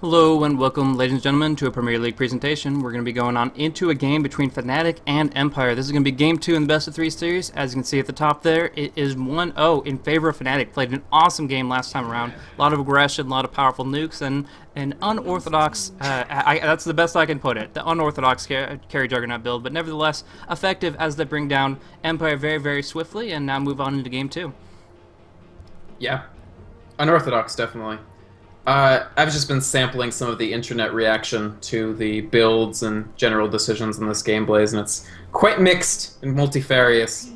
Hello and welcome, ladies and gentlemen, to a Premier League presentation. We're going to be going on into a game between Fnatic and Empire. This is going to be Game 2 in the Best of 3 series. As you can see at the top there, it is 1-0 in favor of Fnatic. Played an awesome game last time around. A lot of aggression, a lot of powerful nukes, and an unorthodox, that's the best I can put it, the unorthodox carry Juggernaut build, but nevertheless effective as they bring down Empire very, very swiftly and now move on into Game 2. Yeah, unorthodox, definitely. I've just been sampling some of the internet reaction to the builds and general decisions in this game, Blaze, and it's quite mixed and multifarious.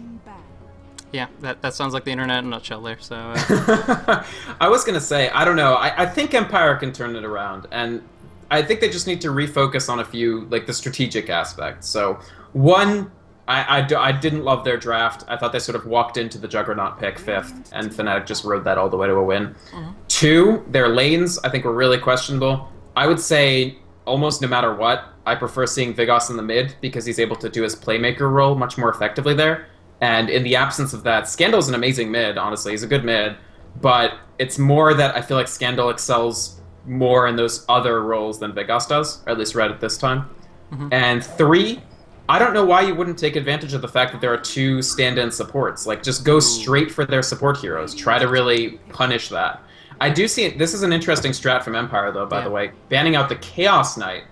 Yeah, that sounds like the internet in a nutshell there, so... I was going to say, I don't know, I think Empire can turn it around, and I think they just need to refocus on a few, like, the strategic aspects. So, one, I didn't love their draft. I thought they sort of walked into the Juggernaut pick 5th, and Fnatic just rode that all the way to a win. Two, their lanes, I think, were really questionable. I would say, almost no matter what, I prefer seeing Vigos in the mid, because he's able to do his playmaker role much more effectively there. And in the absence of that, Scandal's an amazing mid, honestly. He's a good mid. But it's more that I feel like Scandal excels more in those other roles than Vigos does, or at least right at this time. And three, I don't know why you wouldn't take advantage of the fact that there are two stand-in supports. Like, just go straight for their support heroes. Try to really punish that. I do see this is an interesting strat from Empire, though, by the way. Banning out the Chaos Knight,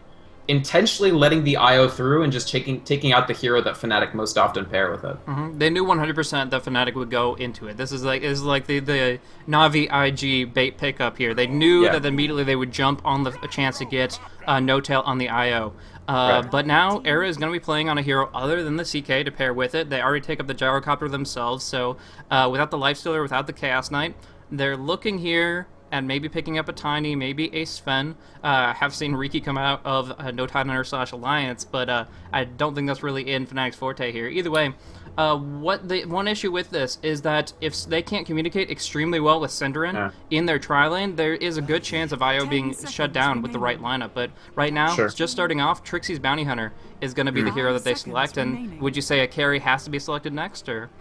intentionally letting the IO through and just taking out the hero that Fnatic most often pair with it. They knew 100% that Fnatic would go into it. This is like the Na'Vi IG bait pickup here. They knew that immediately they would jump on the chance to get No-Tail on the IO. But now Era is going to be playing on a hero other than the CK to pair with it. They already take up the Gyrocopter themselves, so without the Lifestealer, without the Chaos Knight, they're looking here and maybe picking up a Tiny, maybe a Sven. Have seen Riki come out of No Titanor / Alliance, but I don't think that's really in Fnatic's forte here. Either way, one issue with this is that if they can't communicate extremely well with Synderen in their tri lane, there is a good chance of IO being shut down with the right lineup. But right now, it's just starting off, Trixie's Bounty Hunter is going to be the hero that they select, and would you say a carry has to be selected next, or...?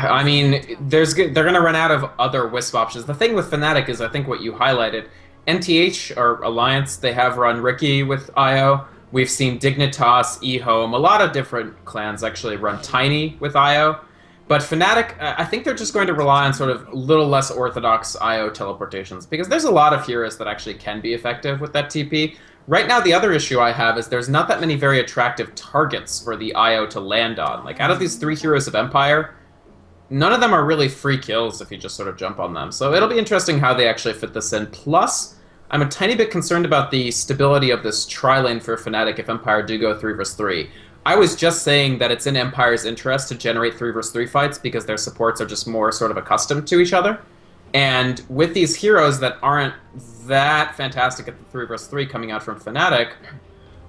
I mean, they're going to run out of other Wisp options. The thing with Fnatic is, I think what you highlighted, NTH, or Alliance, they have run Riki with IO. We've seen Dignitas, eHome, a lot of different clans actually run Tiny with IO. But Fnatic, I think they're just going to rely on sort of a little less orthodox IO teleportations, because there's a lot of heroes that actually can be effective with that TP. Right now, the other issue I have is there's not that many very attractive targets for the IO to land on. Like, out of these 3 heroes of Empire, none of them are really free kills if you just sort of jump on them. So it'll be interesting how they actually fit this in. Plus, I'm a tiny bit concerned about the stability of this tri-lane for Fnatic if Empire do go 3 vs 3. I was just saying that it's in Empire's interest to generate 3 vs 3 fights because their supports are just more sort of accustomed to each other. And with these heroes that aren't that fantastic at the 3 vs 3 coming out from Fnatic,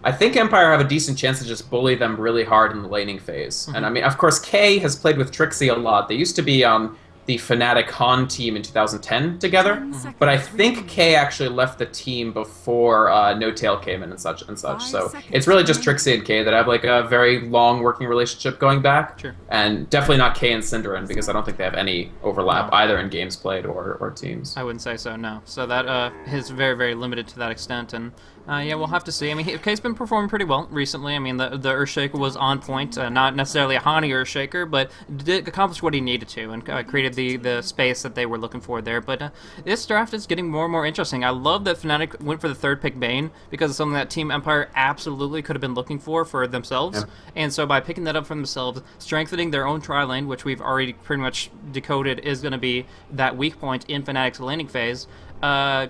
I think Empire have a decent chance to just bully them really hard in the laning phase. And I mean, of course, Kay has played with Trixie a lot. They used to be on the Fnatic Han team in 2010 together, but I think Kay actually left the team before No-Tail came in and such. So it's really just Trixie and Kay that have like a very long working relationship going back, and definitely not Kay and Synderen, because I don't think they have any overlap either in games played or teams. I wouldn't say so, no. So that is very, very limited to that extent, and yeah, we'll have to see. I mean, Kay's been performing pretty well recently. I mean, the Earthshaker was on point, not necessarily a Hani Earthshaker, but did accomplish what he needed to, and created the space that they were looking for there. But this draft is getting more and more interesting. I love that Fnatic went for the 3rd pick Bane, because it's something that Team Empire absolutely could have been looking for themselves. And so by picking that up for themselves, strengthening their own tri-lane, which we've already pretty much decoded is going to be that weak point in Fnatic's laning phase,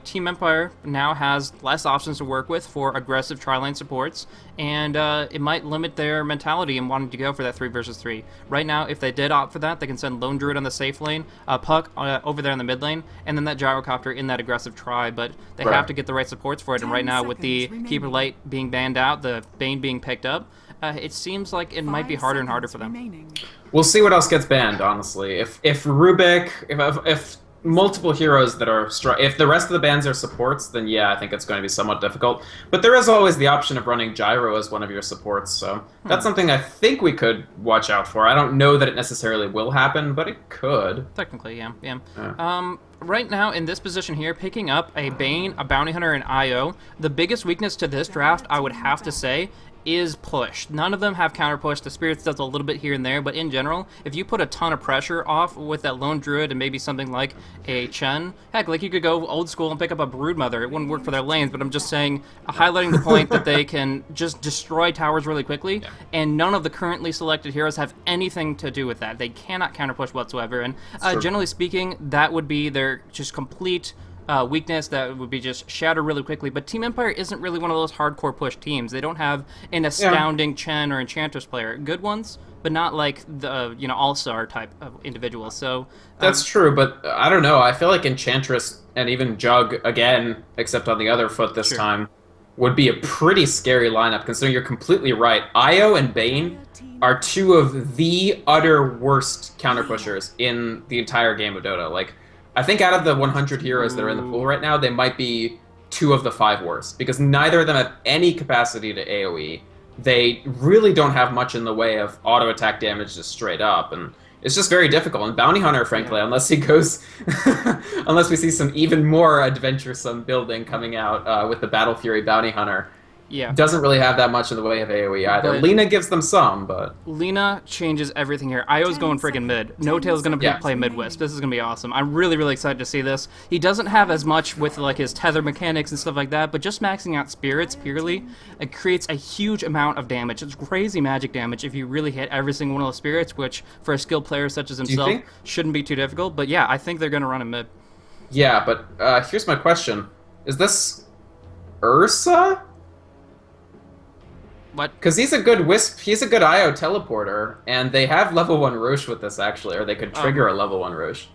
Team Empire now has less options to work with for aggressive tri-lane supports, and it might limit their mentality in wanting to go for that 3 vs 3. Right now, if they did opt for that, they can send Lone Druid on the safe lane, Puck over there in the mid lane, and then that Gyrocopter in that aggressive tri, but they have to get the right supports for it, and right now with the Keeper Light being banned out, the Bane being picked up, it seems like it might be harder and harder for them. We'll see what else gets banned, honestly. If Rubik, if multiple heroes that are if the rest of the bands are supports, then yeah, I think it's going to be somewhat difficult. But there is always the option of running Gyro as one of your supports, so that's something I think we could watch out for. I don't know that it necessarily will happen, but it could. Technically, yeah. Right now, in this position here, picking up a Bane, a Bounty Hunter, and IO, the biggest weakness to this draft, I would have to say, is push. None of them have counter push. The Spirits does a little bit here and there, but in general, if you put a ton of pressure off with that Lone Druid and maybe something like a Chen, heck, like you could go old school and pick up a Broodmother. It wouldn't work for their lanes, but I'm just saying, highlighting the point that they can just destroy towers really quickly, and none of the currently selected heroes have anything to do with that. They cannot counter push whatsoever, and generally speaking, that would be their just complete weakness that would be just shattered really quickly. But Team Empire isn't really one of those hardcore push teams. They don't have an astounding Chen or Enchantress player. Good ones, but not like the all-star type of individuals. So that's true, but I don't know. I feel like Enchantress and even Jug again, except on the other foot this time, would be a pretty scary lineup. Considering you're completely right, Io and Bane are two of the utter worst counter pushers in the entire game of Dota. Like, I think out of the 100 heroes that are in the pool right now, they might be 2 of the 5 worst, because neither of them have any capacity to AoE. They really don't have much in the way of auto attack damage just straight up, and it's just very difficult. And Bounty Hunter, frankly, unless he goes, unless we see some even more adventuresome building coming out with the Battle Fury Bounty Hunter, doesn't really have that much in the way of AoE either. But Lina gives them some, but Lina changes everything here. Io's going friggin' mid. No-Tail's gonna play mid-wisp. This is gonna be awesome. I'm really, really excited to see this. He doesn't have as much with like his tether mechanics and stuff like that, but just maxing out spirits purely, it creates a huge amount of damage. It's crazy magic damage if you really hit every single one of those spirits, which for a skilled player such as himself shouldn't be too difficult. But yeah, I think they're gonna run him mid. Yeah, but here's my question: is this Ursa? What? Because he's a good Wisp, he's a good IO teleporter, and they have level 1 Roche with this, actually, or they could trigger a level 1 Roche.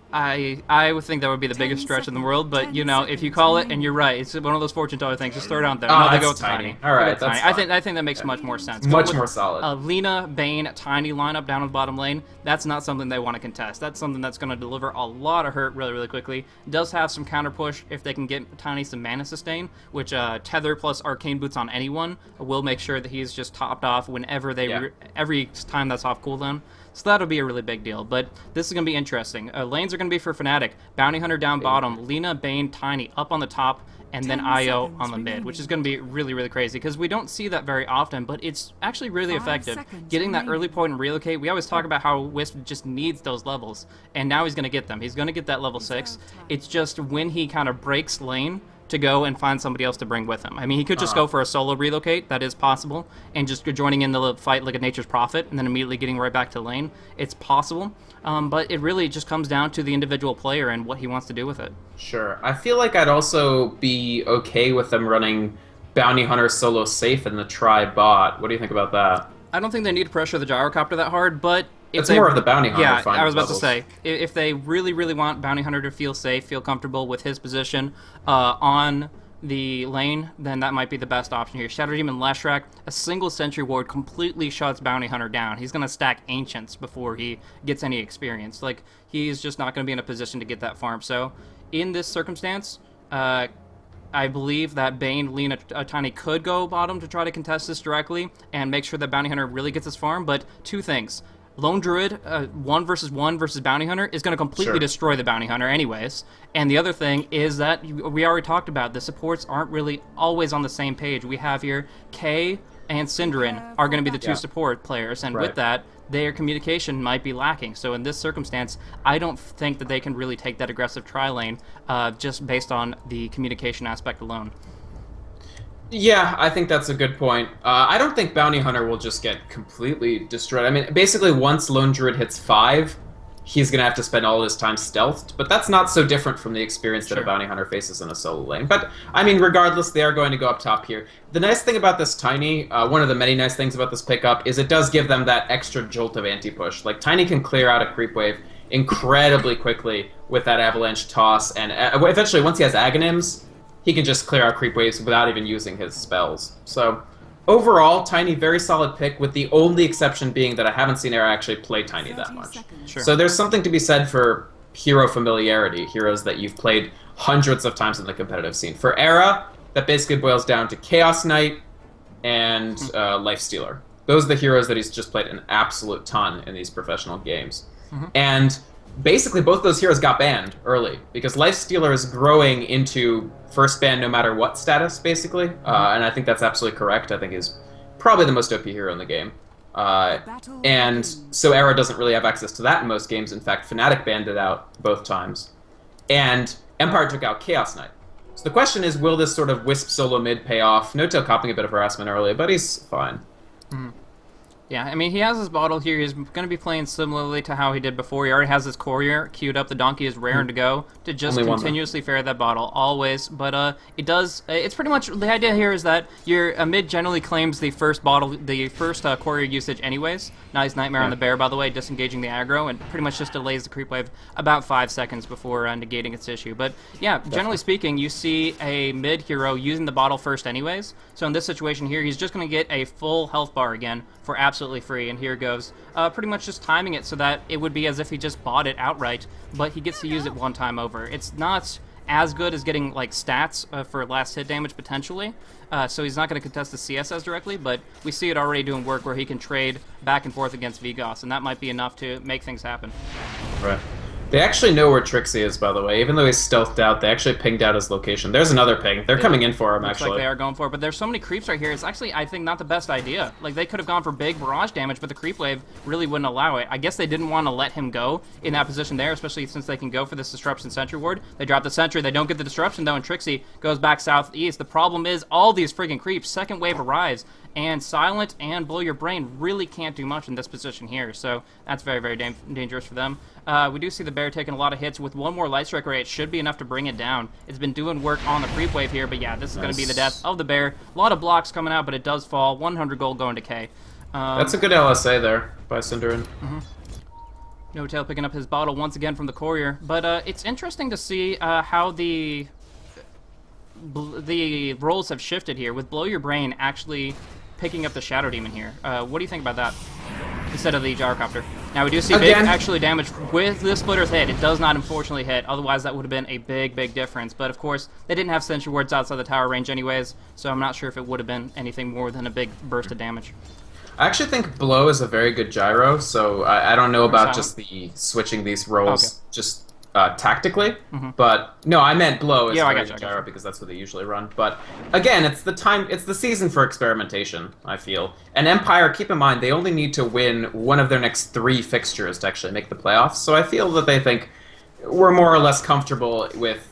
I would think that would be the biggest stretch in the world, but if you call it, and you're right, it's one of those fortune teller things. Just throw it out there. No, they go with Tiny. All right, that's fine. I think that makes much more sense. Much more solid. Lina, Bane, Tiny lineup down in the bottom lane. That's not something they want to contest. That's something that's going to deliver a lot of hurt really, really quickly. Does have some counter push if they can get Tiny some mana sustain, which Tether plus Arcane Boots on anyone will make sure that he's just topped off whenever they every time that's off cooldown. So that'll be a really big deal, but this is going to be interesting. Lanes are going to be for Fnatic. Bounty Hunter down bottom, Lina, Bane, Tiny up on the top, and then IO on the mid, which is going to be really, really crazy, because we don't see that very often, but it's actually really effective. Getting that early point and relocate, we always talk about how Wisp just needs those levels, and now he's going to get them. He's going to get that level 6. It's just when he kind of breaks lane to go and find somebody else to bring with him. I mean, he could just go for a solo relocate, that is possible, and just joining in the fight like a Nature's Prophet, and then immediately getting right back to lane. It's possible, but it really just comes down to the individual player and what he wants to do with it. Sure. I feel like I'd also be okay with them running Bounty Hunter solo safe in the tri-bot. What do you think about that? I don't think they need to pressure the Gyrocopter that hard, but it's more of the Bounty Hunter. Yeah, I was about to say, if they really, really want Bounty Hunter to feel safe, feel comfortable with his position on the lane, then that might be the best option here. Shadow Demon Leshrac, a single Sentry Ward completely shuts Bounty Hunter down. He's going to stack Ancients before he gets any experience. Like, he's just not going to be in a position to get that farm. So, in this circumstance, I believe that Bane, Lina, Tiny could go bottom to try to contest this directly and make sure that Bounty Hunter really gets his farm, but two things. Lone Druid, 1 versus Bounty Hunter, is going to completely destroy the Bounty Hunter anyways. And the other thing is that we already talked about, the supports aren't really always on the same page. We have here Kay and Synderen are going to be the two support players, and with that, their communication might be lacking. So in this circumstance, I don't think that they can really take that aggressive tri-lane just based on the communication aspect alone. Yeah, I think that's a good point. I don't think Bounty Hunter will just get completely destroyed. I mean, basically, once Lone Druid hits 5, he's going to have to spend all his time stealthed, but that's not so different from the experience that a Bounty Hunter faces in a solo lane. But, I mean, regardless, they are going to go up top here. The nice thing about this Tiny, one of the many nice things about this pickup, is it does give them that extra jolt of anti-push. Like, Tiny can clear out a creep wave incredibly quickly with that Avalanche toss, and eventually, once he has Aghanims, he can just clear out creep waves without even using his spells. So, overall, Tiny, very solid pick, with the only exception being that I haven't seen her actually play Tiny that much. So there's something to be said for hero familiarity, heroes that you've played hundreds of times in the competitive scene. For Era, that basically boils down to Chaos Knight and Lifestealer. Those are the heroes that he's just played an absolute ton in these professional games. And basically both those heroes got banned early because Lifestealer is growing into first ban no matter what status, basically. And I think that's absolutely correct. I think he's probably the most OP hero in the game. And so Era doesn't really have access to that in most games. In fact, Fnatic banned it out both times. And Empire took out Chaos Knight. So the question is, will this sort of Wisp solo mid pay off? No-Tail copying a bit of harassment early, but he's fine. Yeah, I mean, he has his bottle here. He's going to be playing similarly to how he did before. He already has his courier queued up. The donkey is raring to go to just continuously fare that bottle, always. But it does... It's pretty much... The idea here is that your mid generally claims the first bottle, the first courier usage anyways. Nice Nightmare on the bear, by the way, disengaging the aggro, and pretty much just delays the creep wave about 5 seconds before negating its issue. But yeah, generally speaking, you see a mid hero using the bottle first anyways. So in this situation here, he's just going to get a full health bar again for absolutely free, and here goes. Pretty much just timing it so that it would be as if he just bought it outright, but he gets to use it one time over. It's not as good as getting like stats for last hit damage potentially, so he's not going to contest the CSS directly, but we see it already doing work where he can trade back and forth against Vigos, and that might be enough to make things happen. Right. They actually know where Trixie is, by the way. Even though he's stealthed out, they actually pinged out his location. There's another ping. They're coming in for him, actually. Looks like they are going for it, but there's so many creeps right here. It's actually, I think, not the best idea. Like, they could have gone for big barrage damage, but the creep wave really wouldn't allow it. I guess they didn't want to let him go in that position there, especially since they can go for this Disruption Sentry Ward. They drop the Sentry. They don't get the Disruption, though, and Trixie goes back southeast. The problem is all these friggin' creeps. Second wave arrives, and Silent and Blow Your Brain really can't do much in this position here, so that's very, very dangerous for them. We do see the bear taking a lot of hits. With one more Light Strike Ray, it should be enough to bring it down. It's been doing work on the creep wave here, but yeah, this is going to be the death of the bear. A lot of blocks coming out, but it does fall. 100 gold going to K. That's a good LSA there by Cinderin. No-Tail picking up his bottle once again from the courier, but it's interesting to see how the roles have shifted here, with Blow Your Brain actually picking up the Shadow Demon here. What do you think about that? Instead of the Gyrocopter. Now we do see big actually damage with the Splitter's hit. It does not unfortunately hit, otherwise that would have been a big, big difference. But of course, they didn't have Sentry Wards outside the tower range anyways, so I'm not sure if it would have been anything more than a big burst of damage. I actually think Blow is a very good gyro, so I don't know about just the switching these roles just tactically, but no, I meant Blow is a very good gyro because that's what they usually run. But again, it's the season for experimentation, I feel. And Empire, keep in mind, they only need to win one of their next 3 fixtures to actually make the playoffs, so I feel that they think we're more or less comfortable with,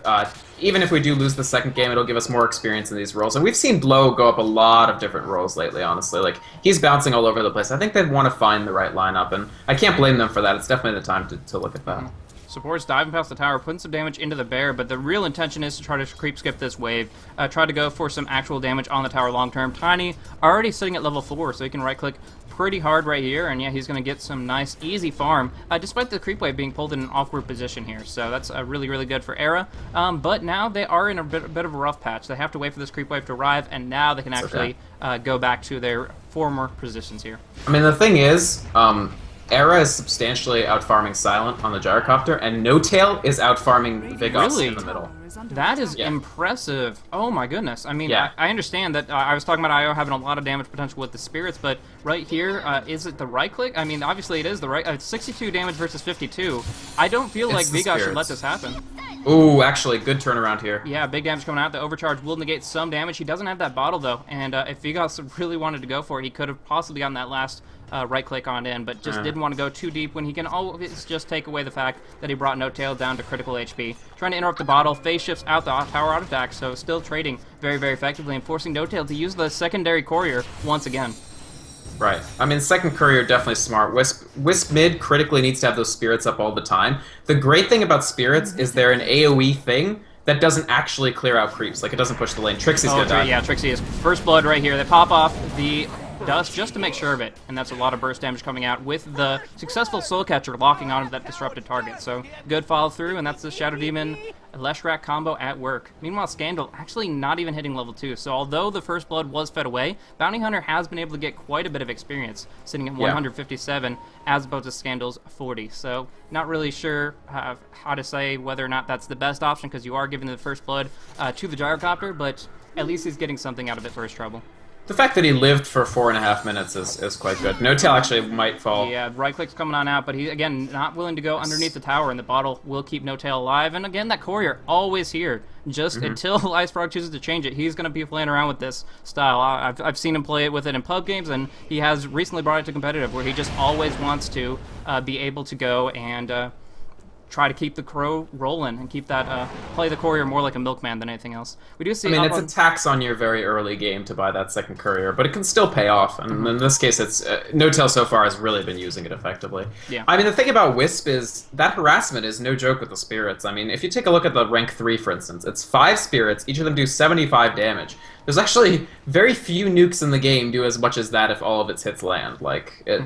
even if we do lose the second game, it'll give us more experience in these roles. And we've seen Blow go up a lot of different roles lately, honestly. Like, he's bouncing all over the place. I think they'd want to find the right lineup, and I can't blame them for that. It's definitely the time to look at that. Support's diving past the tower, putting some damage into the bear, but the real intention is to try to creep skip this wave, try to go for some actual damage on the tower long term. Tiny already sitting at level 4, so he can right click pretty hard right here, and yeah, he's going to get some nice easy farm, despite the creep wave being pulled in an awkward position here, so that's really, really good for Era. But now they are in a bit of a rough patch. They have to wait for this creep wave to arrive, and now they can actually go back to their former positions here. I mean, the thing is, Era is substantially out-farming Silent on the Gyrocopter, and No-Tail is out-farming Vigos in the middle. That is impressive. Oh my goodness. I mean, I understand that I was talking about IO having a lot of damage potential with the spirits, but right here, is it the right click? I mean, obviously it is the right. 62 damage versus 52. I don't feel like Vigos should let this happen. Ooh, actually, good turnaround here. Yeah, big damage coming out. The overcharge will negate some damage. He doesn't have that bottle, though, and if Vigos really wanted to go for it, he could have possibly gotten that last right click on in, but just didn't want to go too deep when he can always just take away the fact that he brought No-Tail down to critical HP. Trying to interrupt the bottle, phase shifts out the tower out attack, so still trading very, very effectively and forcing No-Tail to use the secondary courier once again. Right. I mean, second courier definitely smart. Wisp mid critically needs to have those spirits up all the time. The great thing about spirits is they're an AoE thing that doesn't actually clear out creeps. Like, it doesn't push the lane. Trixie's gonna die. Yeah, Trixie is first blood right here. They pop off the dust just to make sure of it, and that's a lot of burst damage coming out with the successful Soul Catcher locking onto that disrupted target. So good follow through, and that's the Shadow Demon Leshrac combo at work. Meanwhile, Scandal actually not even hitting level 2. So although the first blood was fed away, Bounty Hunter has been able to get quite a bit of experience, sitting at 157 as opposed to Scandal's 40. So not really sure how to say whether or not that's the best option, because you are giving the first blood to the Gyrocopter, but at least he's getting something out of it for his trouble. The fact that he lived for 4.5 minutes is quite good. No Tail actually might fall. Yeah, right click's coming on out, but he's, again, not willing to go underneath the tower, and the bottle will keep No Tail alive. And again, that courier always here. Just until Icefrog chooses to change it, he's going to be playing around with this style. I've seen him play it with it in pub games, and he has recently brought it to competitive, where he just always wants to be able to go and try to keep the crow rolling and keep that play the courier more like a milkman than anything else. We do see. I mean, it's a tax on your very early game to buy that second courier, but it can still pay off. And in this case, it's No Tail so far has really been using it effectively. Yeah. I mean, the thing about Wisp is that harassment is no joke with the spirits. I mean, if you take a look at the rank 3, for instance, it's 5 spirits. Each of them do 75 damage. There's actually very few nukes in the game do as much as that if all of its hits land,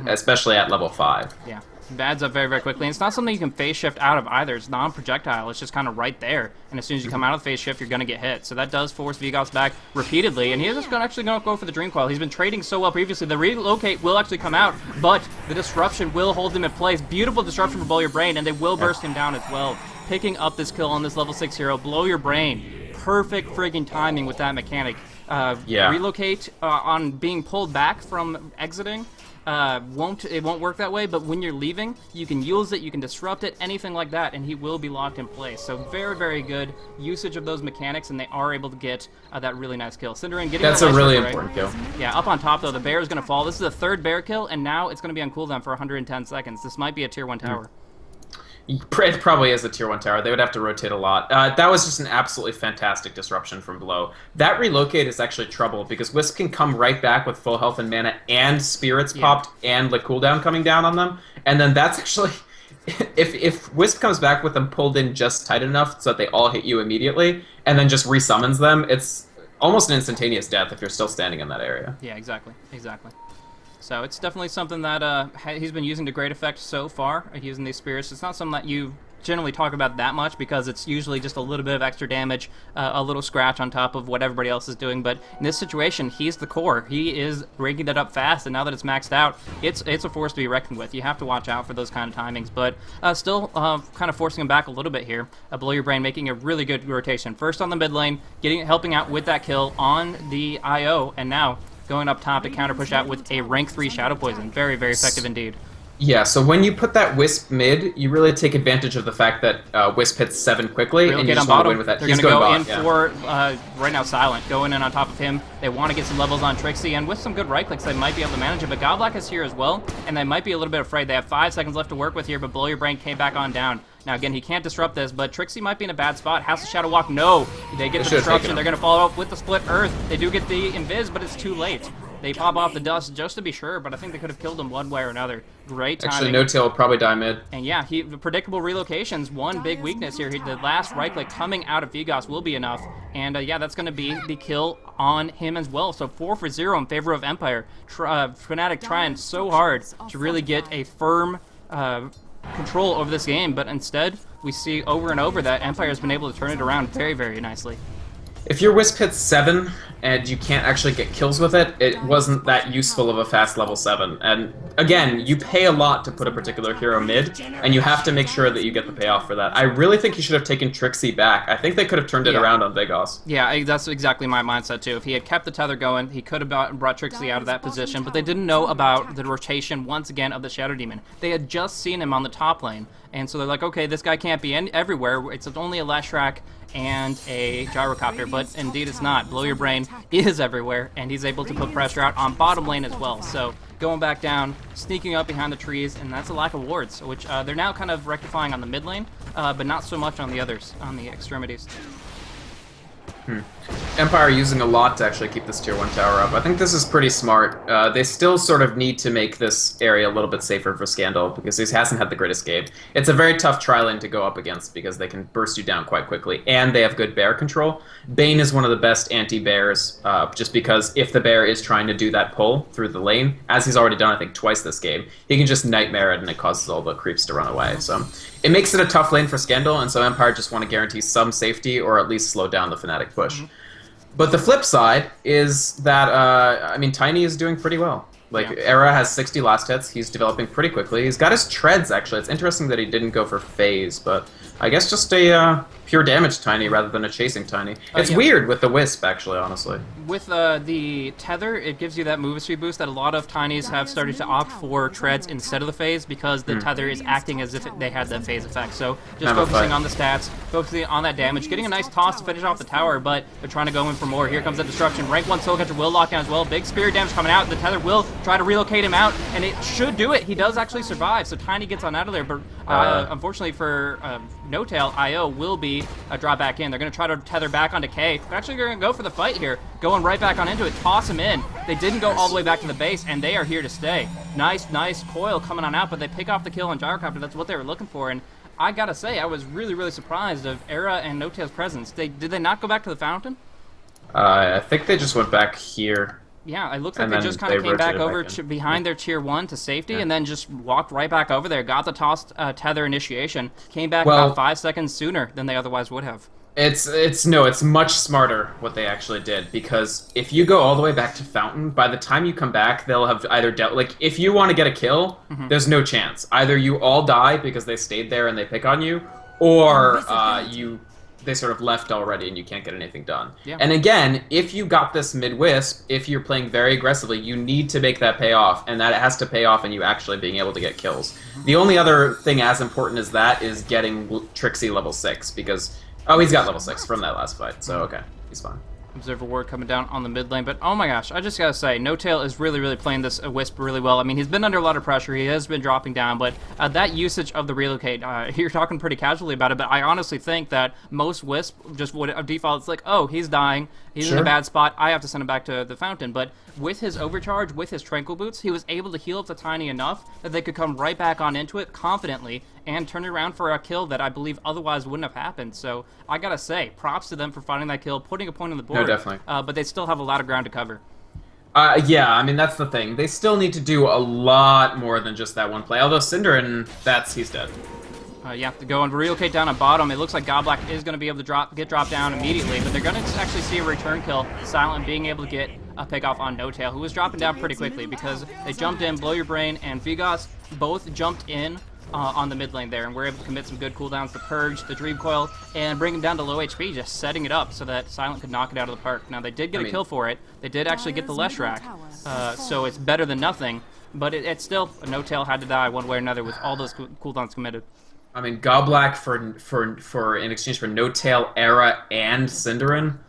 especially at level 5. Yeah. It adds up very, very quickly. And it's not something you can phase shift out of either. It's non-projectile. It's just kind of right there. And as soon as you come out of the phase shift, you're going to get hit. So that does force Vigos back repeatedly. And he is just actually going to go for the Dream Coil. He's been trading so well previously. The relocate will actually come out, but the disruption will hold him in place. Beautiful disruption for Blow Your Brain, and they will burst him down as well. Picking up this kill on this level 6 hero, Blow Your Brain. Perfect friggin' timing with that mechanic. Relocate on being pulled back from exiting. It won't work that way, but when you're leaving, you can use it, you can disrupt it, anything like that, and he will be locked in place. So very, very good usage of those mechanics, and they are able to get that really nice kill. Cinderin getting That's a really important kill. Yeah, up on top, though, the bear is going to fall. This is the 3rd bear kill, and now it's going to be on cooldown for 110 seconds. This might be a tier 1 tower. It probably is a tier 1 tower. They would have to rotate a lot. That was just an absolutely fantastic disruption from below. That relocate is actually trouble, because Wisp can come right back with full health and mana and spirits popped and the cooldown coming down on them. And then that's actually... If Wisp comes back with them pulled in just tight enough so that they all hit you immediately, and then just resummons them, it's almost an instantaneous death if you're still standing in that area. Yeah, exactly. So it's definitely something that he's been using to great effect so far, using these spirits. It's not something that you generally talk about that much, because it's usually just a little bit of extra damage, a little scratch on top of what everybody else is doing. But in this situation, he's the core. He is breaking that up fast, and now that it's maxed out, it's a force to be reckoned with. You have to watch out for those kind of timings, but still kind of forcing him back a little bit here. Blow Your Brain making a really good rotation. First on the mid lane, helping out with that kill on the IO, and now going up top to counter push out with a rank 3 Shadow Poison. Very, very effective indeed. Yeah, so when you put that Wisp mid, you really take advantage of the fact that Wisp hits 7 quickly, and you just want to win with that. They're going to go in for, right now, Silent, going in on top of him. They want to get some levels on Trixie, and with some good right clicks, they might be able to manage it. But Godblack is here as well, and they might be a little bit afraid. They have 5 seconds left to work with here, but Blow Your Brain came back on down. Now, again, he can't disrupt this, but Trixie might be in a bad spot. Has the Shadow Walk? No. They get the disruption. They're going to follow up with the Split Earth. They do get the Invis, but it's too late. They pop off the dust just to be sure, but I think they could have killed him one way or another. Great timing. Actually, No Tail will probably die mid. And yeah, the predictable relocations, one big weakness here. The last right click coming out of Vigos will be enough. And yeah, that's going to be the kill on him as well. So 4 for 0 in favor of Empire. Fnatic trying so hard to really get a firm control over this game, but instead we see over and over that Empire has been able to turn it around very, very nicely. If your Wisp hits 7 and you can't actually get kills with it, it wasn't that useful of a fast level 7. And again, you pay a lot to put a particular hero mid, and you have to make sure that you get the payoff for that. I really think he should have taken Trixie back. I think they could have turned it around on Vigos. Yeah, that's exactly my mindset too. If he had kept the tether going, he could have brought Trixie out of that position, but they didn't know about the rotation once again of the Shadow Demon. They had just seen him on the top lane, and so they're like, okay, this guy can't be everywhere. It's only a Leshrac and a Gyrocopter, but indeed it's not. Blow Your Brain is everywhere, and he's able to put pressure out on bottom lane as well. So going back down, sneaking up behind the trees, and that's a lack of wards, which they're now kind of rectifying on the mid lane, but not so much on the others, on the extremities. Empire using a lot to actually keep this tier 1 tower up. I think this is pretty smart. They still sort of need to make this area a little bit safer for Scandal because he hasn't had the greatest game. It's a very tough tri-lane to go up against because they can burst you down quite quickly, and they have good bear control. Bane is one of the best anti-bears, just because if the bear is trying to do that pull through the lane, as he's already done I think twice this game, he can just nightmare it and it causes all the creeps to run away. So it makes it a tough lane for Scandal, and so Empire just want to guarantee some safety or at least slow down the Fnatic push. But the flip side is that, I mean, Tiny is doing pretty well. Like, Era has 60 last hits. He's developing pretty quickly. He's got his treads, actually. It's interesting that he didn't go for phase, but I guess just a pure damage Tiny rather than a chasing Tiny. It's weird with the Wisp, actually, honestly. With the Tether, it gives you that move speed boost that a lot of Tinies have started to opt for treads instead of the phase because the Tether is acting as if they had the phase effect. So just focusing on the stats, focusing on that damage, getting a nice toss to finish off the tower, but they're trying to go in for more. Here comes the Destruction. Rank 1 Soul Catcher will lock down as well. Big spear damage coming out. The Tether will try to relocate him out, and it should do it. He does actually survive, so Tiny gets on out of there, but unfortunately for No-Tail, IO will be a drop back in. They're going to try to tether back onto K. They're actually going to go for the fight here, going right back on into it, toss him in. They didn't go all the way back to the base, and they are here to stay. Nice coil coming on out, but they pick off the kill on Gyrocopter. That's what they were looking for, and I gotta say, I was really surprised of Era and No-Tail's presence. Did they not go back to the fountain? I think they just went back here. Yeah, it looks like they just kind of came back over behind their tier 1 to safety and then just walked right back over there, got the tossed tether initiation, came back about 5 seconds sooner than they otherwise would have. It's much smarter what they actually did, because if you go all the way back to Fountain, by the time you come back, they'll have either dealt, like, if you want to get a kill, there's no chance. Either you all die because they stayed there and they pick on you, or they sort of left already and you can't get anything done. Yeah. And again, if you got this mid-wisp, if you're playing very aggressively, you need to make that pay off, and that it has to pay off in you actually being able to get kills. The only other thing as important as that is getting Trixie level 6, because... Oh, he's got level 6 from that last fight, so okay, he's fine. Observer Ward coming down on the mid lane, but oh my gosh, I just gotta say, No-Tail is really playing this Wisp really well. I mean, he's been under a lot of pressure, he has been dropping down, but that usage of the relocate, you're talking pretty casually about it, but I honestly think that most Wisp just would default, it's like, oh, he's dying, he's in a bad spot, I have to send him back to the fountain, but with his overcharge, with his Tranquil Boots, he was able to heal up the Tiny enough that they could come right back on into it confidently and turn it around for a kill that I believe otherwise wouldn't have happened. So I gotta say, props to them for finding that kill, putting a point on the board. No, definitely. But they still have a lot of ground to cover. Yeah, I mean, that's the thing. They still need to do a lot more than just that one play. Although Cinderin, he's dead. Yeah, to go and relocate down at bottom. It looks like Godblack is going to be able to get dropped down immediately, but they're going to actually see a return kill. Silent being able to get a pick off on No-Tail, who was dropping down pretty quickly because they jumped in. Blow Your Brain and Vigos both jumped in on the mid lane there, and we're able to commit some good cooldowns to Purge, the Dream Coil, and bring him down to low HP, just setting it up so that Silent could knock it out of the park. Now, they did get a kill for it. They did actually get the Leshrac, so it's better than nothing, but it's still, No-Tail had to die one way or another with all those cooldowns committed. I mean, Godblack for in exchange for No-Tail, Era, and Cinderin.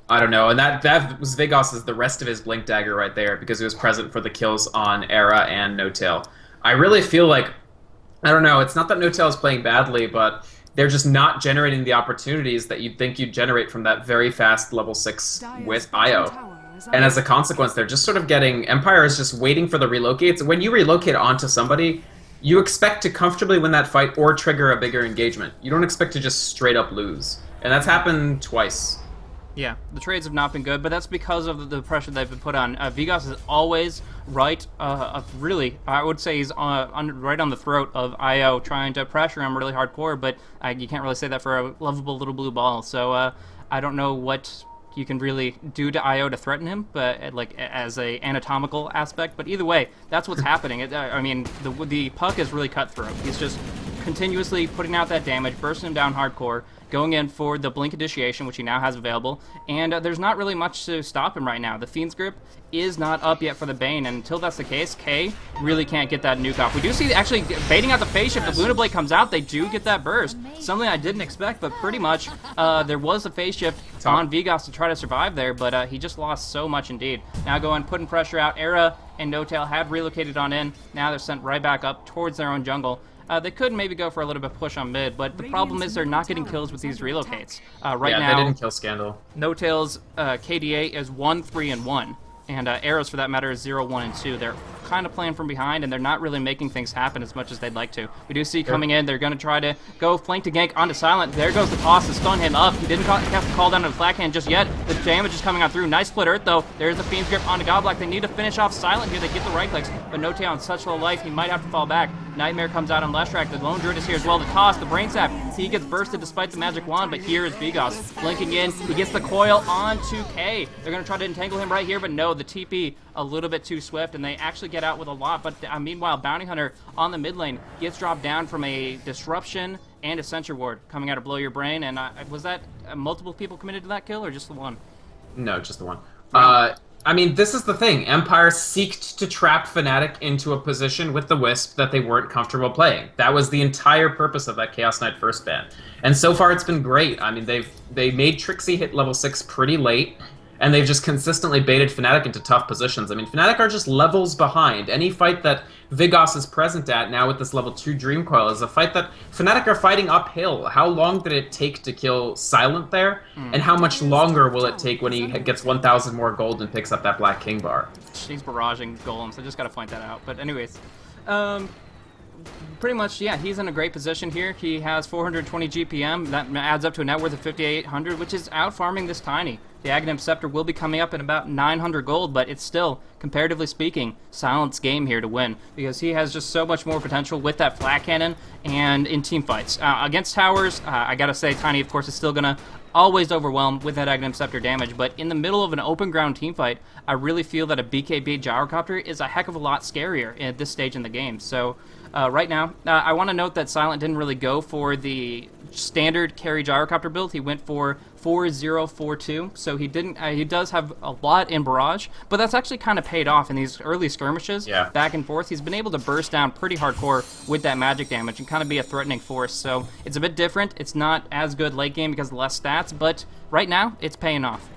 I don't know, and that was Vigos' the rest of his Blink Dagger right there, because he was present for the kills on Era and No-Tail. I really feel like, I don't know, it's not that No-Tail is playing badly, but they're just not generating the opportunities that you'd think you'd generate from that very fast level 6 with IO. And as a consequence, they're just sort of getting... Empire is just waiting for the relocates. When you relocate onto somebody, you expect to comfortably win that fight or trigger a bigger engagement. You don't expect to just straight up lose. And that's happened twice. Yeah, the trades have not been good, but that's because of the pressure they've been put on. Vigos is always right, really, I would say he's right on the throat of IO, trying to pressure him really hardcore, but you can't really say that for a lovable little blue ball, so I don't know what you can really do to IO to threaten him, but like as a anatomical aspect, but either way, that's what's happening. I mean, the puck is really cutthroat. He's just continuously putting out that damage, bursting him down hardcore, going in for the Blink Initiation, which he now has available, and there's not really much to stop him right now. The Fiend's Grip is not up yet for the Bane, and until that's the case, K really can't get that nuke off. We do see actually baiting out the phase shift. The Luna Blade comes out, they do get that burst. Something I didn't expect, but pretty much there was a phase shift on Vigos to try to survive there, but he just lost so much indeed. Now going, putting pressure out. Era and No-Tail had relocated on in. Now they're sent right back up towards their own jungle. They could maybe go for a little bit of push on mid, but the problem is they're not getting kills with these relocates. Right yeah, now, they didn't kill Scandal. No-Tail's KDA is 1, 3, and 1. And Arrows, for that matter, is 0, 1, and 2. They're kind of playing from behind, and they're not really making things happen as much as they'd like to. We do see coming in, they're going to try to go flank to gank onto Silent. There goes the toss to stun him up. He didn't have to call down to the flag hand just yet. The damage is coming on through. Nice split earth, though. There's the Fiend's Grip onto Godblack. They need to finish off Silent here. They get the right clicks, but No-Tail on such low life, he might have to fall back. Nightmare comes out on Leshrac. The Lone Druid is here as well. The toss, the Brain Sap. He gets bursted despite the magic wand, but here is Vigos blinking in. He gets the coil onto K. They're going to try to entangle him right here, but no, the TP a little bit too swift, and they actually get out with a lot. But meanwhile, Bounty Hunter on the mid lane gets dropped down from a disruption and a Sentry Ward coming out of Blow Your Brain. And was that multiple people committed to that kill, or just the one? No, just the one. Wow. I mean, this is the thing. Empire seeked to trap Fnatic into a position with the Wisp that they weren't comfortable playing. That was the entire purpose of that Chaos Knight first ban. And so far, it's been great. I mean, they made Trixie hit level 6 pretty late, and they've just consistently baited Fnatic into tough positions. I mean, Fnatic are just levels behind. Any fight that Vigos is present at now with this level 2 Dream Coil is a fight that Fnatic are fighting uphill. How long did it take to kill Silent there? And how much longer will it take when he gets 1,000 more gold and picks up that Black King bar? He's barraging golems. I just gotta point that out. But anyways, pretty much, yeah, he's in a great position here. He has 420 GPM. That adds up to a net worth of 5,800, which is out farming this Tiny. The Aghanim Scepter will be coming up in about 900 gold, but it's still, comparatively speaking, Silent's game here to win, because he has just so much more potential with that flat cannon and in team fights. Against towers, I gotta say, Tiny, of course, is still gonna always overwhelm with that Aghanim Scepter damage, but in the middle of an open ground team fight, I really feel that a BKB Gyrocopter is a heck of a lot scarier at this stage in the game. So right now, I want to note that Silent didn't really go for the standard carry Gyrocopter build. He went for 4042, so he didn't. He does have a lot in barrage, but that's actually kind of paid off in these early skirmishes. Yeah. Back and forth. He's been able to burst down pretty hardcore with that magic damage and kind of be a threatening force. So it's a bit different. It's not as good late game because of less stats, but right now it's paying off.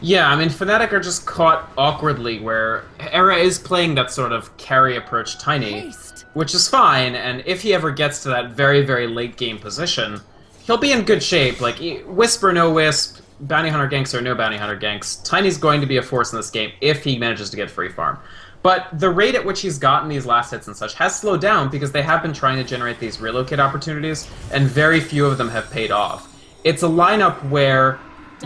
Yeah, I mean, Fnatic are just caught awkwardly where Era is playing that sort of carry approach Tiny, which is fine, and if he ever gets to that very, very late game position, he'll be in good shape. Like, Wisp or no Wisp, Bounty Hunter ganks or no Bounty Hunter ganks, Tiny's going to be a force in this game if he manages to get free farm. But the rate at which he's gotten these last hits and such has slowed down because they have been trying to generate these relocate opportunities, and very few of them have paid off. It's a lineup where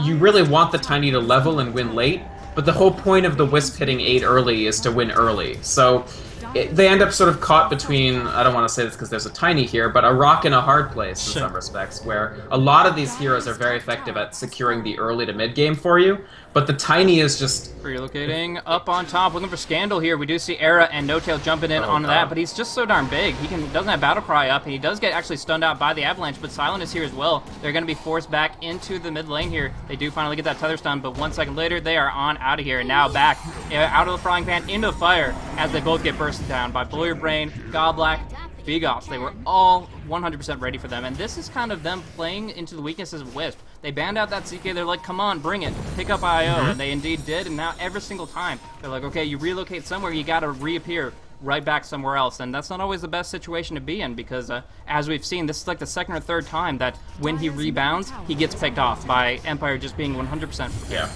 you really want the Tiny to level and win late, but the whole point of the Wisp hitting 8 early is to win early. So they end up sort of caught between, I don't want to say this because there's a Tiny here, but a rock and a hard place in some respects, where a lot of these heroes are very effective at securing the early to mid game for you, but the Tiny is just... Relocating up on top, looking for Scandal here. We do see Era and No-Tail jumping in onto that, but he's just so darn big. He doesn't have Battle Cry up, and he does get actually stunned out by the Avalanche, but Silent is here as well. They're going to be forced back into the mid lane here. They do finally get that tether stun, but 1 second later, they are on out of here, and now back out of the frying pan into the fire as they both get bursted down by Blow Your Brain, Godblack, Vigos. They were all 100% ready for them, and this is kind of them playing into the weaknesses of Wisp. They banned out that CK, they're like, come on, bring it, pick up IO, and they indeed did, and now every single time, they're like, okay, you relocate somewhere, you gotta reappear right back somewhere else, and that's not always the best situation to be in, because as we've seen, this is like the second or third time that when he rebounds, he gets picked off by Empire just being 100%. Yeah.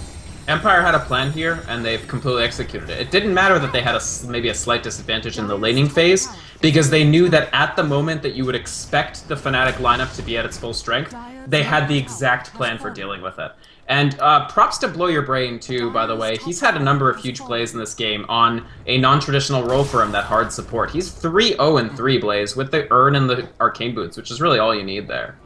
Empire had a plan here, and they've completely executed it. It didn't matter that they had maybe a slight disadvantage in the laning phase, because they knew that at the moment that you would expect the Fnatic lineup to be at its full strength, they had the exact plan for dealing with it. And props to Blow Your Brain, too, by the way. He's had a number of huge plays in this game on a non-traditional role for him, that hard support. He's 3-0-3, Blaze, with the Urn and the Arcane Boots, which is really all you need there.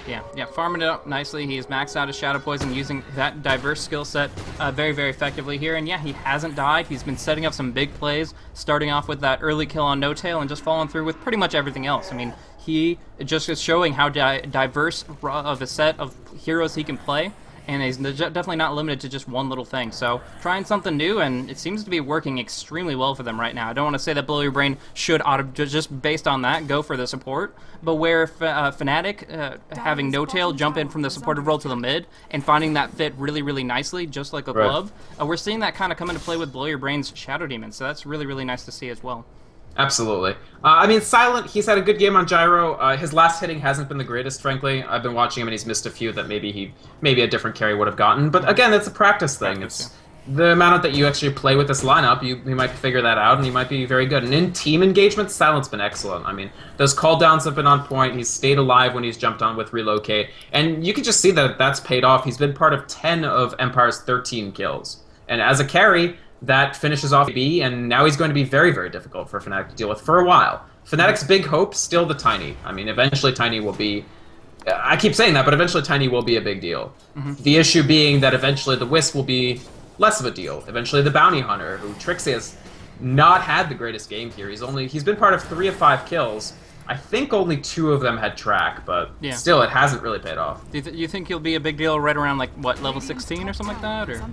Yeah, farming it up nicely. He's maxed out his Shadow Poison using that diverse skill set very, very effectively here. And yeah, he hasn't died. He's been setting up some big plays, starting off with that early kill on No-Tail and just following through with pretty much everything else. I mean, he just is showing how diverse of a set of heroes he can play. And he's definitely not limited to just one little thing. So trying something new, and it seems to be working extremely well for them right now. I don't want to say that Blow Your Brain should just based on that go for the support, but where Fnatic having No-Tail jump in from the supportive role to the mid and finding that fit really, really nicely, just like a glove, we're seeing that kind of come into play with Blow Your Brain's Shadow Demon. So that's really, really nice to see as well. Absolutely. I mean, Silent, he's had a good game on Gyro. His last hitting hasn't been the greatest, frankly. I've been watching him and he's missed a few that maybe a different carry would have gotten. But again, it's a practice thing. It's the amount that you actually play with this lineup, you might figure that out and you might be very good. And in team engagements, Silent's been excellent. I mean, those call downs have been on point. He's stayed alive when he's jumped on with Relocate. And you can just see that that's paid off. He's been part of 10 of Empire's 13 kills. And as a carry, that finishes off B, and now he's going to be very, very difficult for Fnatic to deal with for a while. Fnatic's big hope, still the Tiny. I mean, eventually Tiny will be... I keep saying that, but eventually Tiny will be a big deal. The issue being that eventually the Wisp will be less of a deal. Eventually the Bounty Hunter, who Trixie has not had the greatest game here. He's been part of 3 of 5 kills. I think only 2 of them had track, but still, it hasn't really paid off. Do you think he'll be a big deal right around, like, what, level 16 or something like that? Or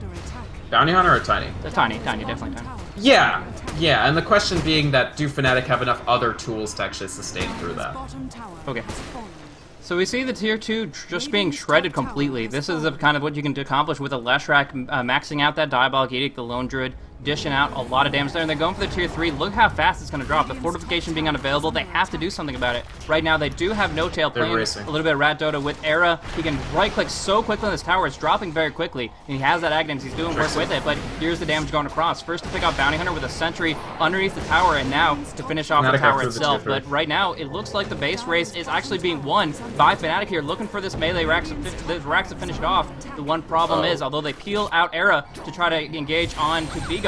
Bounty Hunter or Tiny? Tiny, definitely Tiny. Yeah, and the question being that do Fnatic have enough other tools to actually sustain through that? Okay. So we see the tier 2 just being shredded completely. This is kind of what you can accomplish with a Leshrac maxing out that Diabolic Edict, the Lone Druid, dishing out a lot of damage there, and they're going for the tier 3. Look how fast it's going to drop. The fortification being unavailable, they have to do something about it. Right now, they do have No Tail playing a little bit of Rat Dota with Era. He can right-click so quickly on this tower. It's dropping very quickly, and he has that Aghanim's. He's doing work with it, but here's the damage going across. First to pick out Bounty Hunter with a Sentry underneath the tower, and now to finish off the tower itself. But right now, it looks like the base race is actually being won by Fnatic here, looking for this melee racks to finish it off. The one problem is, although they peel out Era to try to engage on to Vigos,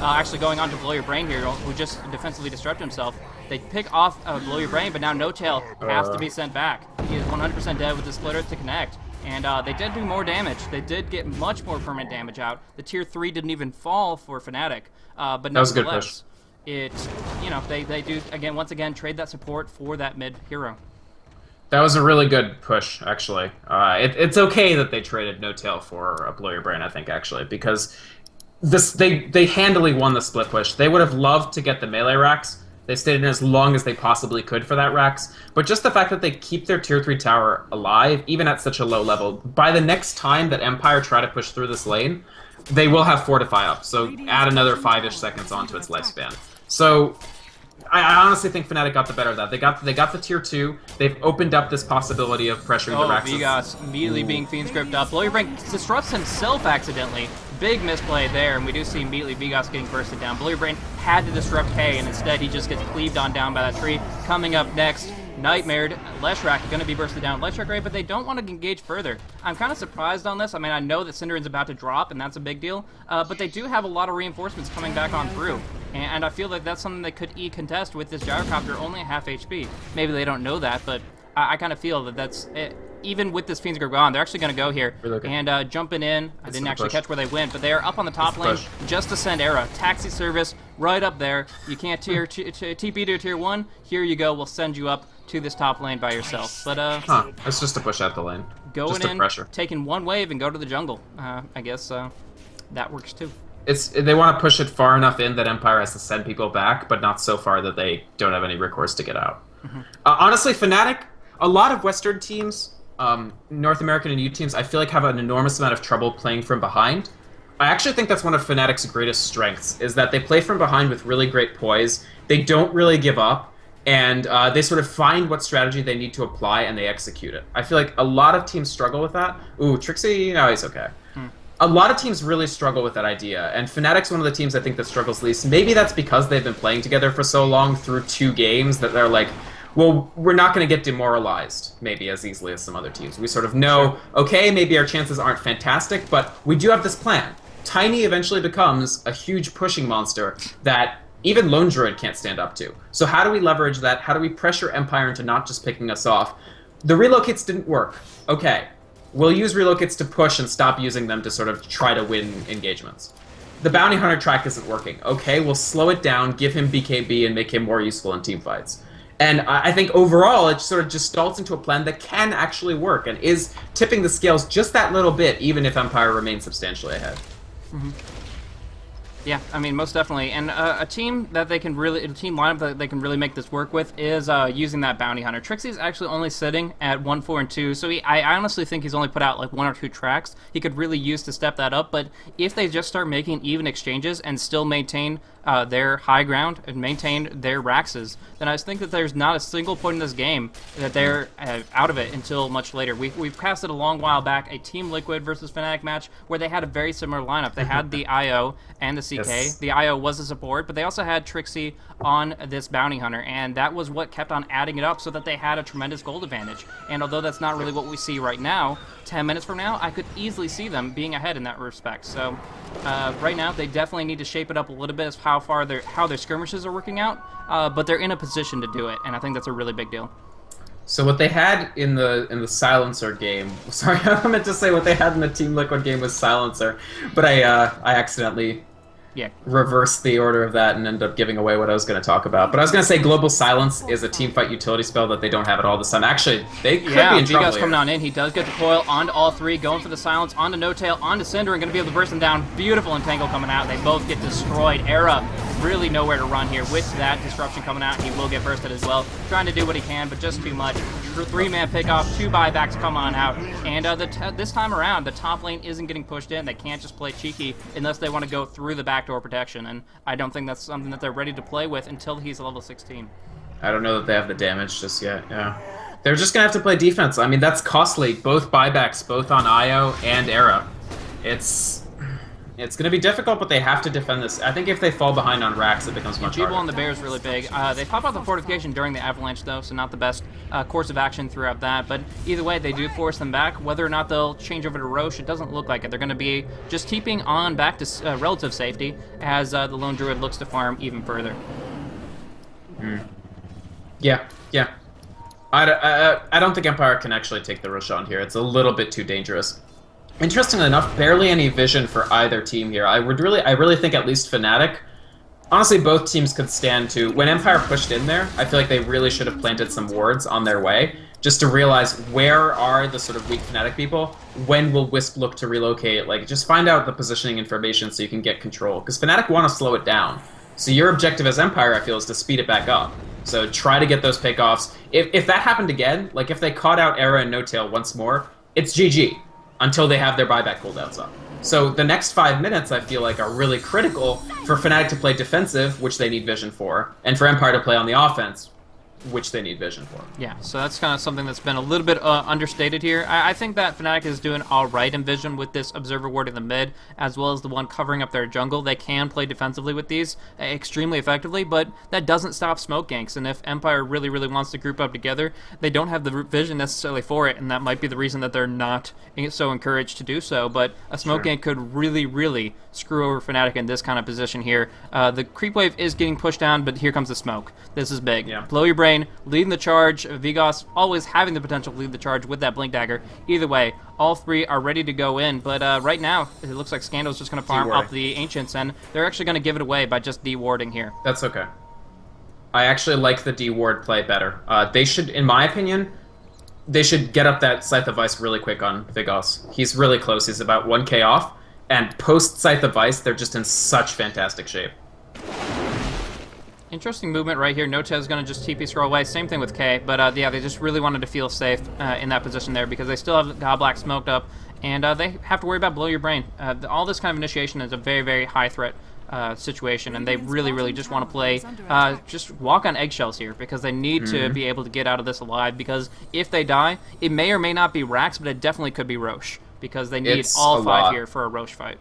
actually going on to Blow Your Brain here, who just defensively disrupted himself. They pick off Blow Your Brain, but now No Tail has to be sent back. He is 100% dead with the splitter to connect. And they did do more damage. They did get much more permanent damage out. The tier 3 didn't even fall for Fnatic. But nevertheless, they do, once again, trade that support for that mid hero. That was a really good push, actually. It's okay that they traded No Tail for a Blow Your Brain, I think, actually, because they handily won the split push. They would have loved to get the melee racks. They stayed in as long as they possibly could for that racks. But just the fact that they keep their tier 3 tower alive, even at such a low level, by the next time that Empire try to push through this lane, they will have Fortify up. So add another 5-ish seconds onto its lifespan. So I honestly think Fnatic got the better of that. They got the tier 2. They've opened up this possibility of pressuring the racks. Vigos immediately being Fiend's Grip up. Blow Your Brain disrupts himself accidentally. Big misplay there, and we do see immediately Vigos getting bursted down. Blow Your Brain had to disrupt K, and instead he just gets cleaved on down by that tree. Coming up next, Nightmared, Leshrac going to be bursted down. Leshrac great, but they don't want to engage further. I'm kind of surprised on this. I mean, I know that Cinderin's about to drop, and that's a big deal, but they do have a lot of reinforcements coming back on through. And I feel like that's something they could contest with this Gyrocopter only at half HP. Maybe they don't know that, but I kind of feel that that's it. Even with this Fiend's Grip gone, they're actually going to go here and jumping in. I didn't actually catch where they went, but they are up on the top lane just to send Era. Taxi service right up there. You can't TP to tier 1. Here you go. We'll send you up to this top lane by yourself. But it's just to push out the lane. Going in, taking one wave and go to the jungle. I guess that works too. They want to push it far enough in that Empire has to send people back, but not so far that they don't have any recourse to get out. Honestly, Fnatic, a lot of Western teams, North American and EU teams, I feel like have an enormous amount of trouble playing from behind. I actually think that's one of Fnatic's greatest strengths, is that they play from behind with really great poise. They don't really give up, and they sort of find what strategy they need to apply, and they execute it. I feel like a lot of teams struggle with that. Ooh, Trixie, no, he's okay. A lot of teams really struggle with that idea, and Fnatic's one of the teams I think that struggles least. Maybe that's because they've been playing together for so long through 2 games that they're like, well, we're not going to get demoralized maybe as easily as some other teams. We sort of know, okay, maybe our chances aren't fantastic, but we do have this plan. Tiny eventually becomes a huge pushing monster that even Lone Druid can't stand up to. So how do we leverage that? How do we pressure Empire into not just picking us off? The relocates didn't work. Okay. We'll use relocates to push and stop using them to sort of try to win engagements. The Bounty Hunter track isn't working. Okay, we'll slow it down, give him BKB, and make him more useful in team fights. And I think overall, it sort of just stalls into a plan that can actually work and is tipping the scales just that little bit, even if Empire remains substantially ahead. Yeah, I mean, most definitely. And a team lineup that they can really make this work with is using that bounty hunter. Trixie's actually only sitting at 1, 4, and 2, so I honestly think he's only put out like 1 or 2 tracks he could really use to step that up. But if they just start making even exchanges and still maintain their high ground and maintain their Raxes, then I think that there's not a single point in this game that they're out of it until much later. We've casted a long while back a Team Liquid versus Fnatic match where they had a very similar lineup. They had the IO and the CK. Yes. The IO was a support, but they also had Trixie on this bounty hunter, and that was what kept on adding it up so that they had a tremendous gold advantage. And although that's not really what we see right now, 10 minutes from now, I could easily see them being ahead in that respect. So right now, they definitely need to shape it up a little bit as how their skirmishes are working out, but they're in a position to do it, and I think that's a really big deal. So what they had in the Silencer game, sorry, I meant to say what they had in the Team Liquid game was Silencer, but I accidentally reversed the order of that and ended up giving away what I was going to talk about. But I was going to say Global Silence is a team fight utility spell that they don't have at all this time. Actually, they could be in trouble. Vigas coming on in. He does get the coil onto all 3, going for the silence, onto No Tail, onto Cinder, and going to be able to burst them down. Beautiful entangle coming out. They both get destroyed. Era really nowhere to run here. With that disruption coming out, he will get bursted as well. Trying to do what he can, but just too much. 3-man pickoff, 2 buybacks come on out. And this time around, the top lane isn't getting pushed in. They can't just play cheeky unless they want to go through the backdoor protection. And I don't think that's something that they're ready to play with until he's level 16. I don't know that they have the damage just yet, yeah. They're just going to have to play defense. I mean, that's costly. Both buybacks, both on IO and Era. It's going to be difficult, but they have to defend this. I think if they fall behind on racks, it becomes much harder. On the Bear is really big. They pop out the fortification during the avalanche, though, so not the best course of action throughout that. But either way, they do force them back. Whether or not they'll change over to Roche, it doesn't look like it. They're going to be just keeping on back to relative safety as the Lone Druid looks to farm even further. Yeah. I don't think Empire can actually take the Roche on here. It's a little bit too dangerous. Interestingly enough, barely any vision for either team here. I really think at least Fnatic. Honestly, both teams could stand to... When Empire pushed in there, I feel like they really should have planted some wards on their way, just to realize where are the sort of weak Fnatic people, when will Wisp look to relocate, like, just find out the positioning information so you can get control. Because Fnatic want to slow it down. So your objective as Empire, I feel, is to speed it back up. So try to get those pickoffs. If that happened again, like if they caught out Era and No Tail once more, it's GG. Until they have their buyback cooldowns up. So the next 5 minutes, I feel like, are really critical for Fnatic to play defensive, which they need vision for, and for Empire to play on the offense, which they need vision for. Yeah, so that's kind of something that's been a little bit understated here. I think that Fnatic is doing all right in vision with this Observer Ward in the mid, as well as the one covering up their jungle. They can play defensively with these extremely effectively, but that doesn't stop smoke ganks, and if Empire really, really wants to group up together, they don't have the vision necessarily for it, and that might be the reason that they're not so encouraged to do so, but a smoke gank could really, really screw over Fnatic in this kind of position here. The creep wave is getting pushed down, but here comes the smoke. This is big. Yeah. Blow your brain, leading the charge. Vigas always having the potential to lead the charge with that Blink Dagger. Either way, all 3 are ready to go in, but right now, it looks like Scandal's just going to farm up the Ancients, and they're actually going to give it away by just de-warding here. That's okay. I actually like the de-ward play better. They should, in my opinion, they should get up that Scythe of Ice really quick on Vigas. He's really close. He's about 1k off, and post Scythe of Ice, they're just in such fantastic shape. Interesting movement right here. No Tail's going to just TP scroll away. Same thing with K, but yeah, they just really wanted to feel safe in that position there because they still have God Black smoked up, and they have to worry about Blow Your Brain. All this kind of initiation is a very, very high threat situation, and they really, really just want to play, just walk on eggshells here because they need to be able to get out of this alive, because if they die, it may or may not be Rax, but it definitely could be Roche because they need all 5 here for a Roche fight.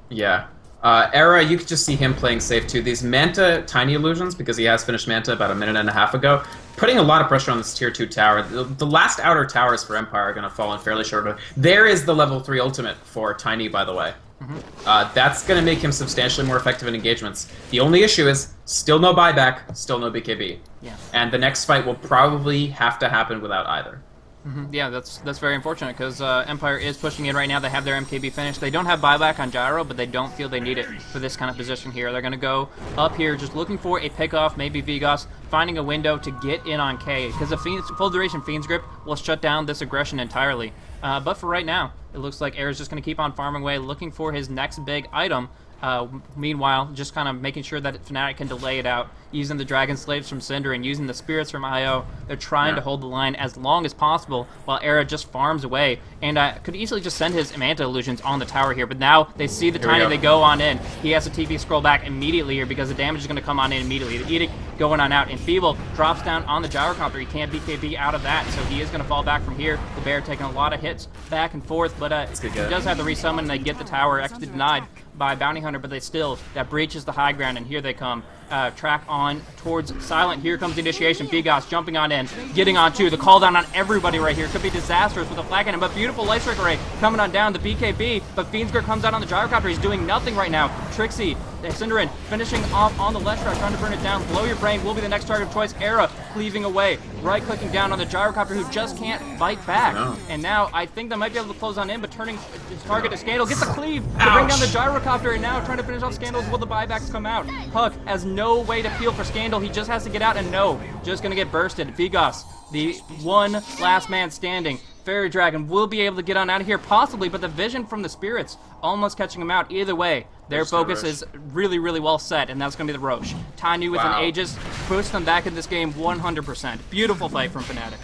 Yeah. Era, you could just see him playing safe too. These Manta Tiny Illusions, because he has finished Manta about a minute and a half ago, putting a lot of pressure on this tier 2 tower. The last outer towers for Empire are going to fall in fairly short order. There is the level 3 ultimate for Tiny, by the way. That's going to make him substantially more effective in engagements. The only issue is still no buyback, still no BKB. Yeah. And the next fight will probably have to happen without either. Yeah, that's very unfortunate because Empire is pushing in right now. They have their MKB finished. They don't have buyback on Gyro, but they don't feel they need it for this kind of position here. They're going to go up here just looking for a pickoff, maybe Vigas, finding a window to get in on K because the full duration Fiend's Grip will shut down this aggression entirely. But for right now, it looks like Era's just going to keep on farming away, looking for his next big item. Meanwhile, just kind of making sure that Fnatic can delay it out, using the Dragon Slaves from Cinder and using the Spirits from IO. They're trying to hold the line as long as possible while Era just farms away. And could easily just send his Manta Illusions on the tower here, but now they see the Tiny, they go on in. He has to TP scroll back immediately here because the damage is going to come on in immediately. The Edict going on out, and Feeble drops down on the Gyrocopter. He can't BKB out of that, so he is going to fall back from here. The Bear taking a lot of hits back and forth, but he does have the resummon, and they get the tower actually denied by Bounty Hunter, but they still, that breaches the high ground, and here they come. Track on towards Silent. Here comes the initiation. Bigos jumping on in, getting on two. The call down on everybody right here could be disastrous with a flag cannon, but beautiful light strike array coming on down. The BKB, but Fiendsker comes out on the Gyrocopter. He's doing nothing right now. Trixie, Cinderin finishing off on the left track, trying to burn it down. Blow Your Brain will be the next target of choice. Era cleaving away, right-clicking down on the Gyrocopter, who just can't bite back. And now I think they might be able to close on in, but turning his target to Scandal, gets a cleave to bring down the Gyrocopter, and now trying to finish off Scandals. Will the buybacks come out? Puck has no way to peel for Scandal. He just has to get out, and no, just gonna get bursted. Vigos, the one last man standing. Fairy Dragon will be able to get on out of here, possibly, but the vision from the Spirits almost catching him out. Either way, their focus is really, really well set, and that's going to be the Roche. Tiny with an Aegis puts them back in this game 100%. Beautiful fight from Fnatic.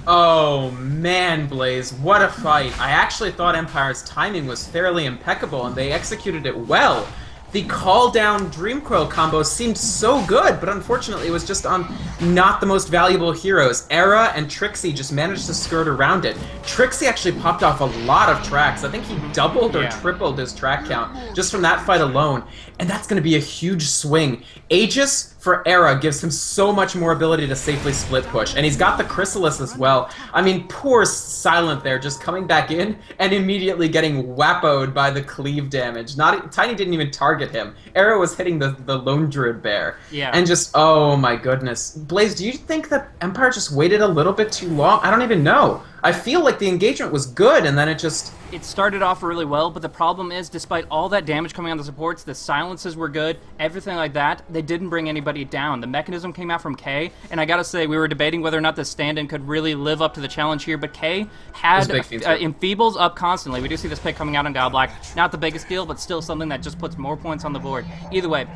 Oh, man, Blaze, what a fight. I actually thought Empire's timing was fairly impeccable, and they executed it well. The call-down Dreamcoil combo seemed so good, but unfortunately it was just on not the most valuable heroes. Era and Trixie just managed to skirt around it. Trixie actually popped off a lot of tracks. I think he doubled or tripled his track count just from that fight alone, and that's going to be a huge swing. Aegis for Era gives him so much more ability to safely split push, and he's got the Chrysalis as well. I mean, poor Silent there, just coming back in and immediately getting whappoed by the cleave damage. Tiny didn't even target him. Era was hitting the Lone Druid Bear. And just, oh my goodness. Blaze, do you think that Empire just waited a little bit too long? I don't even know. I feel like the engagement was good, and then it just... It started off really well, but the problem is, despite all that damage coming on the supports, the silences were good, everything like that, they didn't bring anybody down. The mechanism came out from K, and I gotta say, we were debating whether or not the stand-in could really live up to the challenge here, but K had Enfeebles up constantly. We do see this pick coming out on Godblack. Not the biggest deal, but still something that just puts more points on the board. Either way,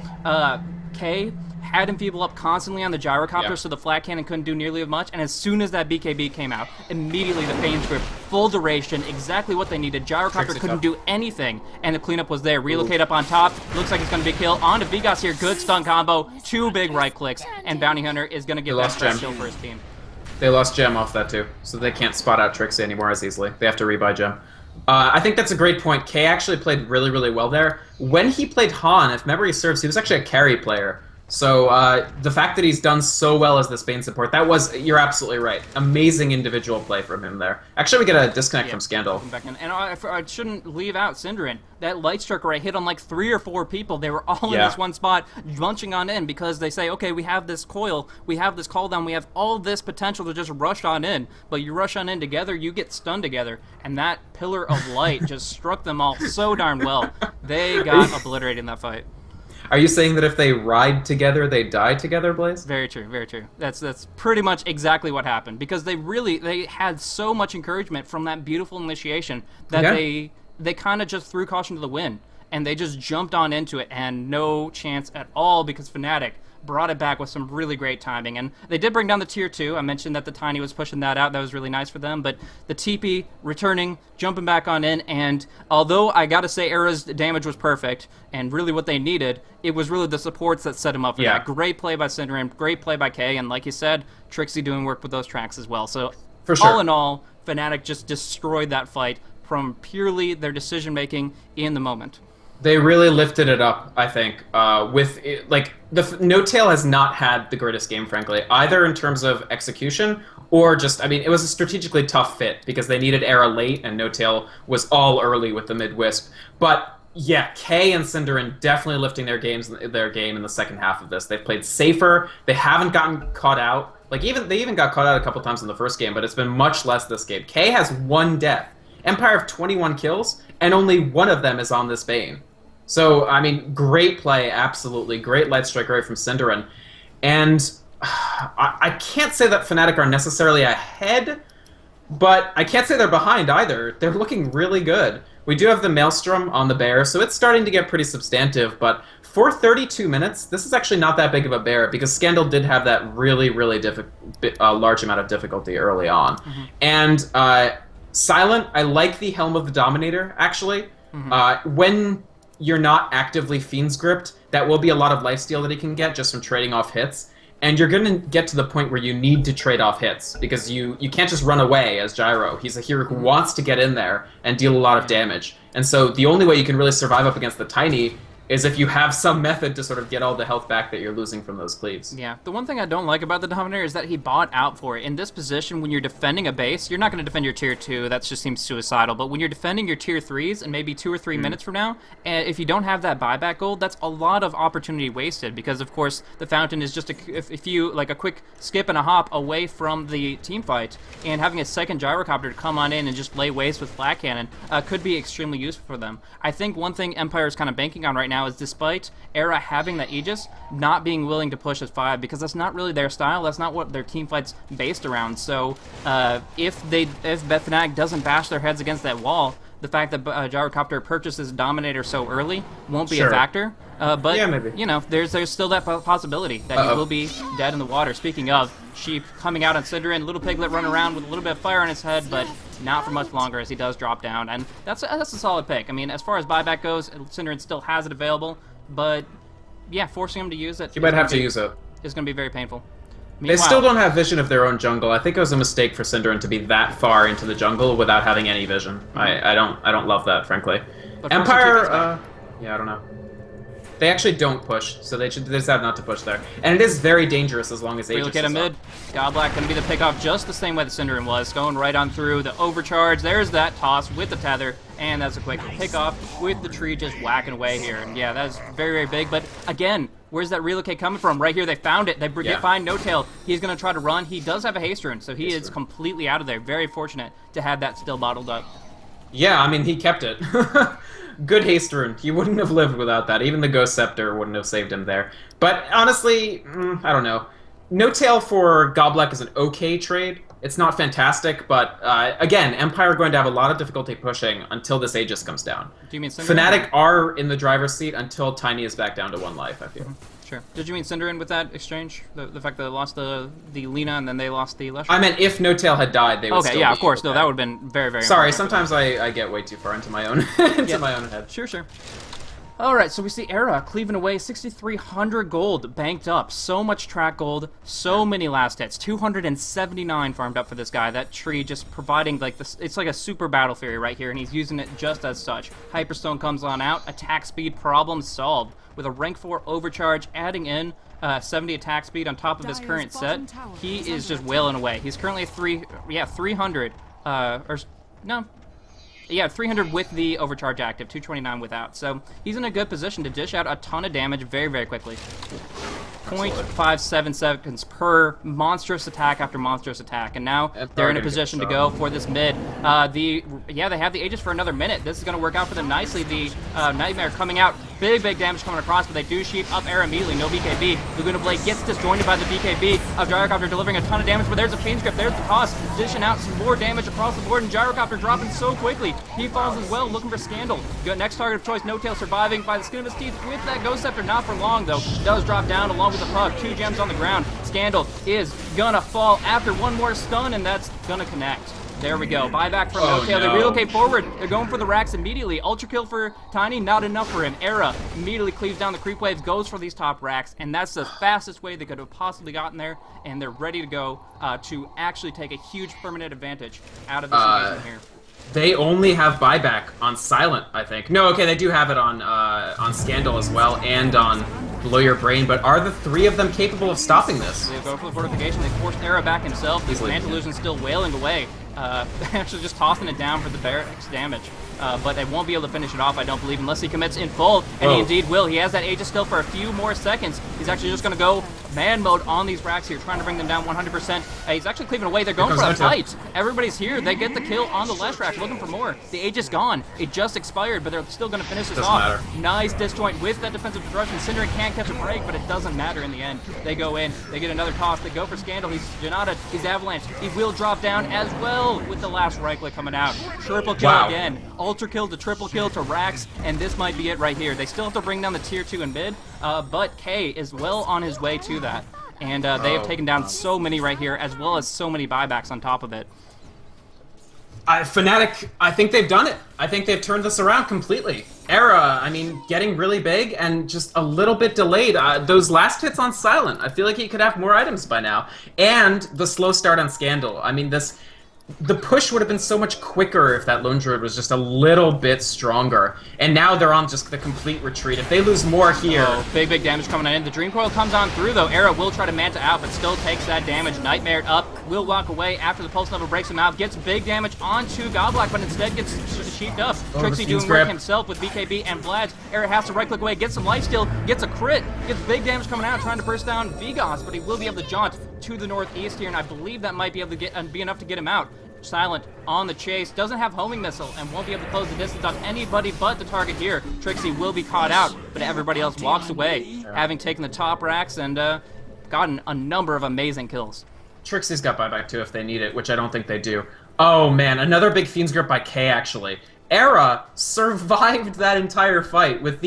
K had Enfeeble up constantly on the Gyrocopter, so the flat cannon couldn't do nearly as much, and as soon as that BKB came out, immediately the Fame's Grip, full duration, exactly what they needed. Gyrocopter couldn't do anything, and the cleanup was there. Relocate up on top, looks like it's going to be a kill. On to Vigos here, good stun combo, 2 big right clicks, and Bounty Hunter is going to get that first kill for his team. They lost Gem off that too, so they can't spot out Trixie anymore as easily. They have to rebuy Gem. I think that's a great point. K actually played really, really well there. When he played Han, if memory serves, he was actually a carry player. So the fact that he's done so well as the Spain support, that was, you're absolutely right. Amazing individual play from him there. Actually, we get a disconnect from Scandal. And I shouldn't leave out Cinderin. That light stroke array hit on like 3 or 4 people. They were all in this one spot, bunching on in because they say, okay, we have this coil, we have this call down, we have all this potential to just rush on in. But you rush on in together, you get stunned together. And that pillar of light just struck them all so darn well. They got obliterated in that fight. Are you saying that if they ride together, they die together, Blaze? Very true, very true. That's pretty much exactly what happened because they had so much encouragement from that beautiful initiation that they kind of just threw caution to the wind and they just jumped on into it and no chance at all because Fnatic brought it back with some really great timing. And they did bring down the tier 2. I mentioned that the Tiny was pushing that out. That was really nice for them. But the TP returning, jumping back on in, and although I gotta say Era's damage was perfect, and really what they needed, it was really the supports that set him up for that. Great play by Cinderin, great play by K, and like you said, Trixie doing work with those tracks as well. So all in all, Fnatic just destroyed that fight from purely their decision-making in the moment. They really lifted it up, I think. No-Tail has not had the greatest game, frankly, either in terms of execution or just, I mean, it was a strategically tough fit because they needed Era late and No-Tail was all early with the mid-wisp. But yeah, K and Cinderin definitely lifting their game in the second half of this. They've played safer. They haven't gotten caught out. They even got caught out a couple times in the first game, but it's been much less this game. K has 1 death. Empire have 21 kills, and only 1 of them is on this Bane. So, I mean, great play, absolutely. Great light strike rate from Cinderin. And I can't say that Fnatic are necessarily ahead, but I can't say they're behind either. They're looking really good. We do have the Maelstrom on the bear, so it's starting to get pretty substantive, but for 32 minutes, this is actually not that big of a bear, because Scandal did have that really, really large amount of difficulty early on. And Silent, I like the Helm of the Dominator, actually. When you're not actively Fiend's Gripped, that will be a lot of lifesteal that he can get just from trading off hits. And you're going to get to the point where you need to trade off hits, because you can't just run away as Gyro. He's a hero who wants to get in there and deal a lot of damage. And so the only way you can really survive up against the Tiny is if you have some method to sort of get all the health back that you're losing from those cleaves. Yeah, the one thing I don't like about the Dominator is that he bought out for it. In this position, when you're defending a base, you're not going to defend your tier 2, that just seems suicidal, but when you're defending your tier 3s, and maybe 2 or 3 minutes from now, if you don't have that buyback gold, that's a lot of opportunity wasted, because of course, the Fountain is just, if you, like a quick skip and a hop away from the team fight, and having a second Gyrocopter to come on in and just lay waste with Flat Cannon could be extremely useful for them. I think one thing Empire is kind of banking on right now is, despite Era having that Aegis, not being willing to push as 5, because that's not really their style, that's not what their team fight's based around. So if Fnatic doesn't bash their heads against that wall, the fact that Gyrocopter purchases Dominator so early won't be a factor. But, yeah, maybe. You know, there's still that possibility that he will be dead in the water. Speaking of, Sheep coming out on Synderen, Little Piglet running around with a little bit of fire on his head, but not for much longer as he does drop down. And that's a solid pick. I mean, as far as buyback goes, Synderen still has it available, but yeah, forcing him to use it. You might have to use it. It's going to be very painful. They still don't have vision of their own jungle. I think it was a mistake for Synderen to be that far into the jungle without having any vision. I don't love that, frankly. But Empire, yeah, I don't know. They actually don't push, so they decide not to push there. And it is very dangerous as long as Aegis look at a mid. Godblack going to be the pickoff just the same way the Synderen was, going right on through the overcharge. There's that toss with the tether, and that's a quick pickoff with the tree just whacking away here. And yeah, that's very, very big. But again, where's that relocate coming from? Right here, they found it. They find No Tail. He's going to try to run. He does have a haste rune, so he is completely out of there. Very fortunate to have that still bottled up. Yeah, I mean, he kept it. Good haste rune. He wouldn't have lived without that. Even the Ghost Scepter wouldn't have saved him there. But honestly, I don't know. No Tail for Goblet is an okay trade. It's not fantastic, but again, Empire are going to have a lot of difficulty pushing until this Aegis comes down. Do you mean Synderen? Fnatic are in the driver's seat until Tiny is back down to 1 life, I feel. Sure. Did you mean Synderen with that exchange? The fact that they lost the Lina and then they lost the Lesher? I meant if No Tail had died, they would still yeah, be of course. okay. No, that would have been very, very Sorry, important. sometimes I get way too far into my own my own head. Sure. Alright, so we see Era cleaving away 6,300 gold banked up. So much track gold, so many last hits. 279 farmed up for this guy. That tree just providing, like, this. It's like a super battle fury right here, and he's using it just as such. Hyperstone comes on out, attack speed problem solved. With a rank 4 overcharge, adding in 70 attack speed on top of his current set, he is just wailing away. He's currently at 300, 300 with the overcharge active, 229 without. So he's in a good position to dish out a ton of damage very, very quickly. 0.57 seconds per monstrous attack after monstrous attack, and now they're in a position to go for this mid. They have the Aegis for another minute. This is going to work out for them nicely. The Nightmare coming out, big damage coming across, but they do sheep up air immediately. No BKB. Laguna Blade gets disjointed by the BKB of Gyrocopter, delivering a ton of damage, but there's a Fiend Script. There's the toss, dishing out some more damage across the board, and Gyrocopter dropping so quickly. He falls as well, looking for Scandal. Next target of choice, No Tail surviving by the skin of his teeth with that Ghost Scepter. Not for long, though. Does drop down along with the Pug. 2 gems on the ground. Scandal is gonna fall after one more stun, and that's gonna connect. There we go. Buyback from No Tail. They relocate forward. They're going for the racks immediately. Ultra kill for Tiny, not enough for him. Era immediately cleaves down the creep waves, goes for these top racks, and that's the fastest way they could have possibly gotten there, and they're ready to go to actually take a huge permanent advantage out of this engagement here. They only have buyback on Silent, I think. No, okay, they do have it on Scandal as well, and on Blow Your Brain, but are the 3 of them capable of stopping this? They go for the fortification, they force Era back himself, the Mantillusion's still wailing away, actually just tossing it down for the barracks damage. But they won't be able to finish it off, I don't believe, unless he commits in full, and he indeed will. He has that Aegis still for a few more seconds. He's actually just going to go man mode on these racks here, trying to bring them down 100%. He's actually cleaving away. They're going for a fight. Everybody's here. They get the kill on the last rack, looking for more. The age is gone. It just expired, but they're still going to finish this off. Matter. Nice disjoint with that defensive disruption. Cinder can't catch a break, but it doesn't matter in the end. They go in. They get another toss. They go for Scandal. He's Janata. He's Avalanche. He will drop down as well with the last right click coming out. Triple kill again. Ultra kill to triple kill to racks, and this might be it right here. They still have to bring down the tier 2 in mid, but K is well on his way to that. And they have taken down so many right here, as well as so many buybacks on top of it. Fnatic, I think they've done it. I think they've turned this around completely. Era, I mean, getting really big and just a little bit delayed. Those last hits on Silent, I feel like he could have more items by now. And the slow start on Scandal. I mean, the push would have been so much quicker if that Lone Druid was just a little bit stronger. And now they're on just the complete retreat. If they lose more here... Oh, big damage coming in. The Dream Coil comes on through, though. Era will try to Manta out, but still takes that damage. Nightmare up, will walk away after the Pulse Level breaks him out. Gets big damage onto Godblock, but instead gets sheeped up. Trixie doing work himself with BKB and Vlad. Era has to right-click away, gets some lifesteal, gets a crit, gets big damage coming out, trying to burst down Vigos, but he will be able to jaunt to the northeast here, and I believe that might be able to be enough to get him out. Silent on the chase, doesn't have homing missile, and won't be able to close the distance on anybody but the target here. Trixie will be caught out, but everybody else walks away, having taken the top racks and gotten a number of amazing kills. Trixie's got buyback too if they need it, which I don't think they do. Oh man, another big Fiend's Grip by K actually. Era survived that entire fight with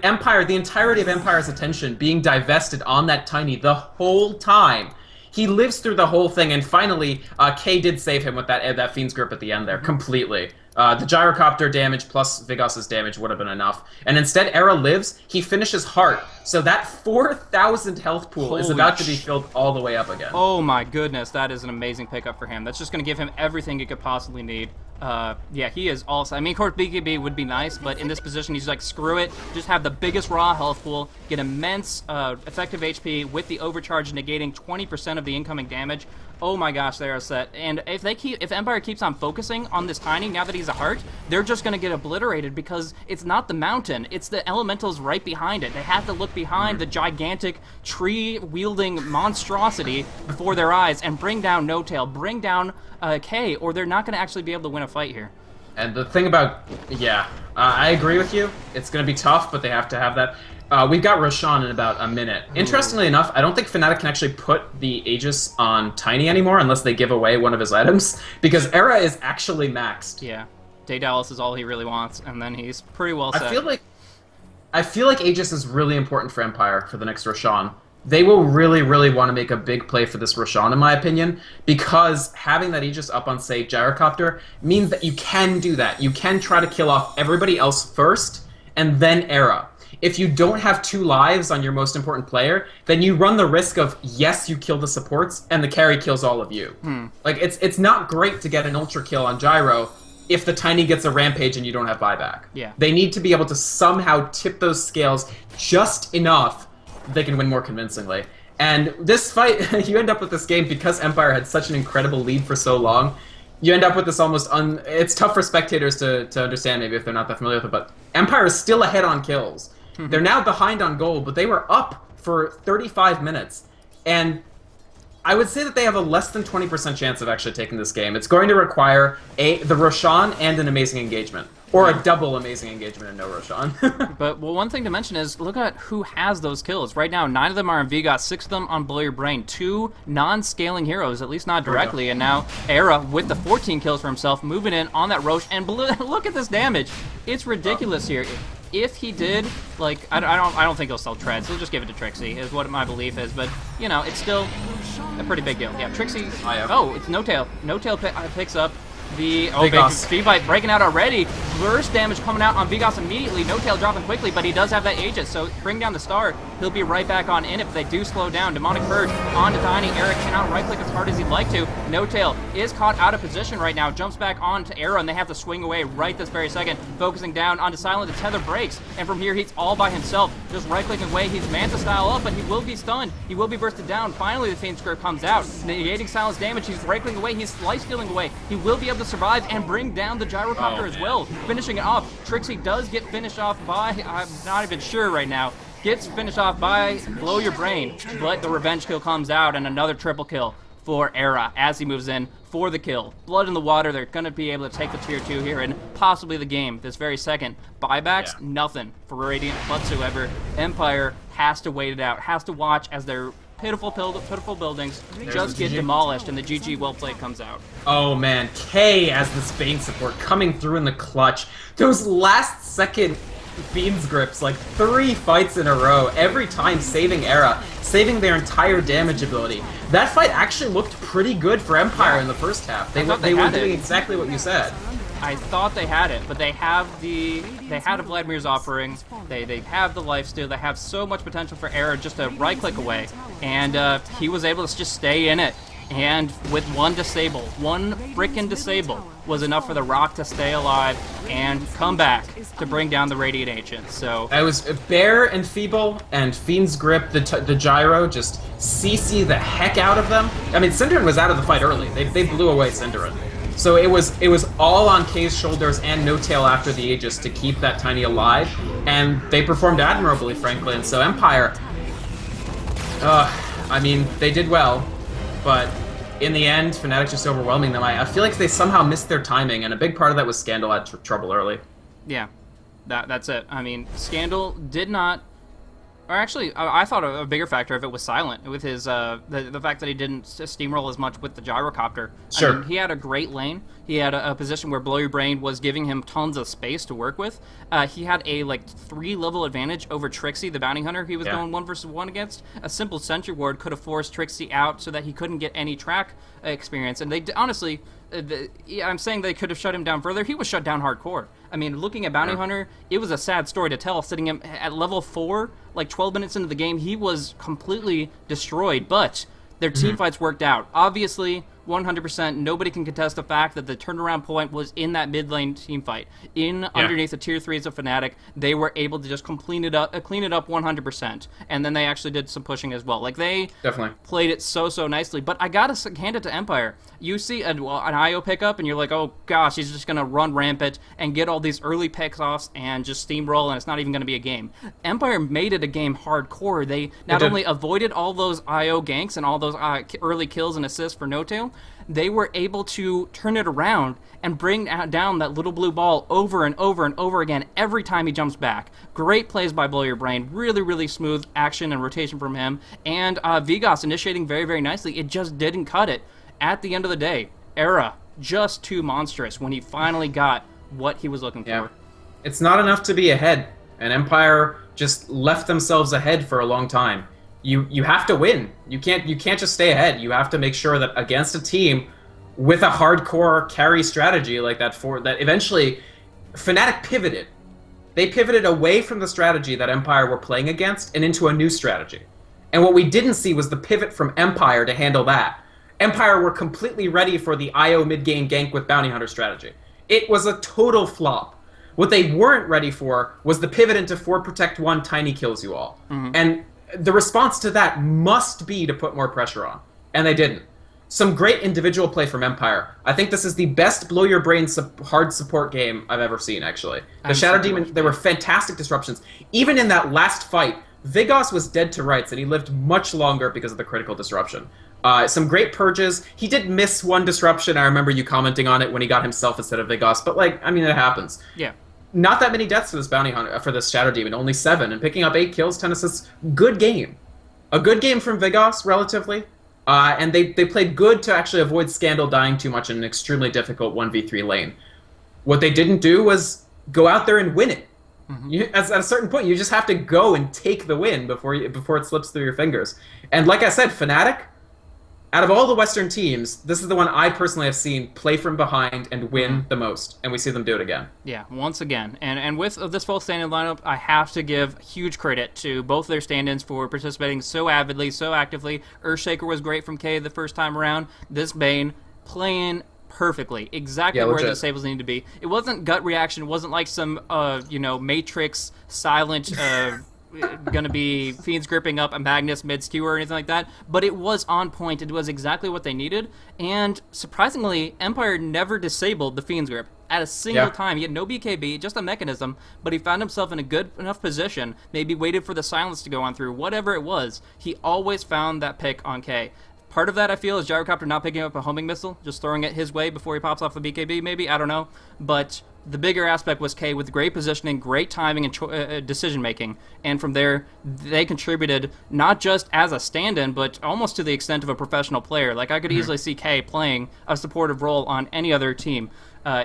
Empire, the entirety of Empire's attention being divested on that Tiny the whole time. He lives through the whole thing, and finally, K did save him with that Fiend's Grip at the end there, completely. The Gyrocopter damage plus Vigos' damage would have been enough. And instead, Era lives, he finishes Heart, so that 4,000 health pool is about to be filled all the way up again. Oh my goodness, that is an amazing pickup for him. That's just going to give him everything he could possibly need. Yeah, he is also... I mean, of course, BKB would be nice, but in this position, he's like, screw it. Just have the biggest raw health pool, get immense effective HP with the overcharge negating 20% of the incoming damage. Oh my gosh, they are set. And if Empire keeps on focusing on this Tiny, now that he's a Heart, they're just going to get obliterated because it's not the mountain, it's the elementals right behind it. They have to look behind the gigantic tree-wielding monstrosity before their eyes and bring down No-Tail, bring down K, or they're not going to actually be able to win a fight here. And the thing about... Yeah, I agree with you. It's going to be tough, but they have to have that. We've got Roshan in about a minute. Interestingly enough, I don't think Fnatic can actually put the Aegis on Tiny anymore unless they give away one of his items, because Era is actually maxed. Yeah, Daedalus is all he really wants, and then he's pretty well set. I feel like Aegis is really important for Empire for the next Roshan. They will really, really want to make a big play for this Roshan, in my opinion, because having that Aegis up on, say, Gyrocopter means that you can do that. You can try to kill off everybody else first, and then Era. If you don't have 2 lives on your most important player, then you run the risk of, yes, you kill the supports, and the carry kills all of you. Like, it's not great to get an ultra kill on Gyro if the Tiny gets a rampage and you don't have buyback. Yeah. They need to be able to somehow tip those scales just enough they can win more convincingly. And this fight, you end up with this game because Empire had such an incredible lead for so long. You end up with this almost it's tough for spectators to understand maybe if they're not that familiar with it, but Empire is still ahead on kills. They're now behind on gold, but they were up for 35 minutes. And I would say that they have a less than 20% chance of actually taking this game. It's going to require the Roshan and an amazing engagement. Or a double amazing engagement and no Roshan. But one thing to mention is, look at who has those kills. Right now, 9 of them are on Vigos, 6 of them on Blow Your Brain. 2 non-scaling heroes, at least not directly. And now, Era, with the 14 kills for himself, moving in on that Roche. And look at this damage. It's ridiculous here. If he did, like, I don't think he'll sell treads. He'll just give it to Trixie, is what my belief is. But, you know, it's still a pretty big deal. Yeah, Trixie... Oh, it's No-Tail. No-Tail picks up the... Oh, big speed fight breaking out already. Burst damage coming out on Vigos immediately. No-Tail dropping quickly, but he does have that Aegis, so bring down the star. He'll be right back on in if they do slow down. Demonic Purge on to Tiny. Eric cannot right-click as hard as he'd like to. No-Tail is caught out of position right now. Jumps back on to Era, and they have to swing away right this very second. Focusing down onto Silent. The tether breaks, and from here he's all by himself. Just right-clicking away. He's Manta style up, but he will be stunned. He will be bursted down. Finally, the Fiend's Grip comes out. Negating Silent's damage. He's right-clicking away. He's life-stealing away. He will be able to survive and bring down the Gyrocopter as well. Finishing it off. Trixie does get finished off by... I'm not even sure right now. gets finished off by Blow Your Brain, but the revenge kill comes out and another triple kill for Era as he moves in for the kill. Blood in the water, they're going to be able to take the tier 2 here and possibly the game this very second. Buybacks, nothing for Radiant whatsoever. Empire has to wait it out, has to watch as their pitiful buildings just get demolished and the GG well played comes out. Oh man, K as the Spain support coming through in the clutch. Those last second Fiend's grips, like 3 fights in a row, every time saving Era, saving their entire damage ability. That fight actually looked pretty good for Empire in the first half. They were doing exactly what you said. I thought they had it, but they had a Vladimir's offering, they have the lifesteal, they have so much potential for Era just a right click away, and he was able to just stay in it. And with one frickin' disable, was enough for the Rock to stay alive and come back to bring down the Radiant Ancient. So I was Bear and Feeble and Fiend's Grip, the gyro, just CC the heck out of them. I mean, Synderen was out of the fight early. They blew away Synderen. So it was all on K's shoulders and No Tail after the Aegis to keep that Tiny alive, and they performed admirably, frankly. And so Empire, I mean, they did well. But in the end, Fnatic just overwhelming them. I feel like they somehow missed their timing, and a big part of that was Scandal had trouble early. Yeah, that's it. I mean, Scandal did not... Or actually, I thought a bigger factor of it was Silent, with his the fact that he didn't steamroll as much with the gyrocopter. Sure. I mean, he had a great lane. He had a position where Blow Your Brain was giving him tons of space to work with. He had a 3-level advantage over Trixie, the bounty hunter he was going 1v1 against. A simple sentry ward could have forced Trixie out so that he couldn't get any track experience. And they honestly... I'm saying they could have shut him down further. He was shut down hardcore. I mean, looking at Bounty Hunter, it was a sad story to tell. Sitting him at level 4, 12 minutes into the game, he was completely destroyed. But their team fights worked out. Obviously, 100%, nobody can contest the fact that the turnaround point was in that mid lane team fight. Underneath the tier 3s of Fnatic, they were able to just clean it up 100%. And then they actually did some pushing as well. They definitely played it so nicely. But I gotta hand it to Empire. You see an IO pickup, and you're like, oh gosh, he's just gonna run rampant and get all these early picks offs and just steamroll, and it's not even gonna be a game. Empire made it a game hardcore. They not only avoided all those IO ganks and all those early kills and assists for No Tail, they were able to turn it around and bring down that little blue ball over and over again every time he jumps back. Great plays by Blow Your Brain. Really smooth action and rotation from him. And Vigos initiating very nicely. It just didn't cut it. At the end of the day, Era just too monstrous when he finally got what he was looking for. It's not enough to be ahead, and Empire just left themselves ahead for a long time. You have to win. You can't just stay ahead. You have to make sure that against a team with a hardcore carry strategy like that that eventually Fnatic pivoted. They pivoted away from the strategy that Empire were playing against and into a new strategy. And what we didn't see was the pivot from Empire to handle that. Empire were completely ready for the IO mid-game gank with Bounty Hunter strategy. It was a total flop. What they weren't ready for was the pivot into 4 protect 1 tiny kills you all. And the response to that must be to put more pressure on. And they didn't. Some great individual play from Empire. I think this is the best Blow Your Brain hard support game I've ever seen, actually. The Shadow Demon, there were fantastic disruptions. Even in that last fight, Vigos was dead to rights, and he lived much longer because of the critical disruption. Some great purges. He did miss one disruption. I remember you commenting on it when he got himself instead of Vigos, but I mean, it happens. Yeah. Not that many deaths for this bounty hunter, for this Shadow Demon, only 7, and picking up 8 kills, 10 assists. Good game. A good game from Vigos, relatively. And they played good to actually avoid Scandal dying too much in an extremely difficult 1v3 lane. What they didn't do was go out there and win it. At a certain point, you just have to go and take the win before it slips through your fingers. And like I said, Fnatic, out of all the Western teams, this is the one I personally have seen play from behind and win the most, and we see them do it again. Yeah, once again. And with this full stand-in lineup, I have to give huge credit to both their stand-ins for participating so avidly, so actively. Earthshaker was great from K the first time around. This Bane playing perfectly, exactly where the disables need to be. It wasn't gut reaction. It wasn't like some, Matrix silent going to be Fiends gripping up a Magnus mid-skewer or anything like that, but it was on point. It was exactly what they needed, and surprisingly, Empire never disabled the Fiends grip at a single time. He had no BKB, just a mechanism, but he found himself in a good enough position, maybe waited for the silence to go on through, whatever it was, he always found that pick on K. Part of that, I feel, is Gyrocopter not picking up a homing missile, just throwing it his way before he pops off the BKB, maybe, I don't know, but the bigger aspect was K with great positioning, great timing, and decision-making. And from there, they contributed not just as a stand-in, but almost to the extent of a professional player. Like, I could easily see K playing a supportive role on any other team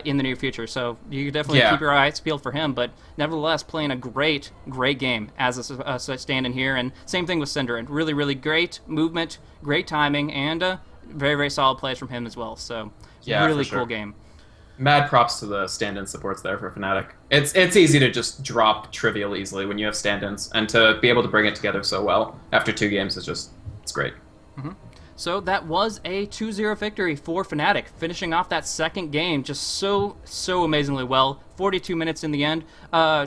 in the near future. So you could definitely keep your eyes peeled for him. But nevertheless, playing a great, great game as a stand-in here. And same thing with Synderen. Really, really great movement, great timing, and very, very solid plays from him as well. So really cool game. Mad props to the stand-in supports there for Fnatic. It's easy to just drop trivial easily when you have stand-ins, and to be able to bring it together so well after 2 games it's great. So that was a 2-0 victory for Fnatic, finishing off that second game just so amazingly well. 42 minutes in the end.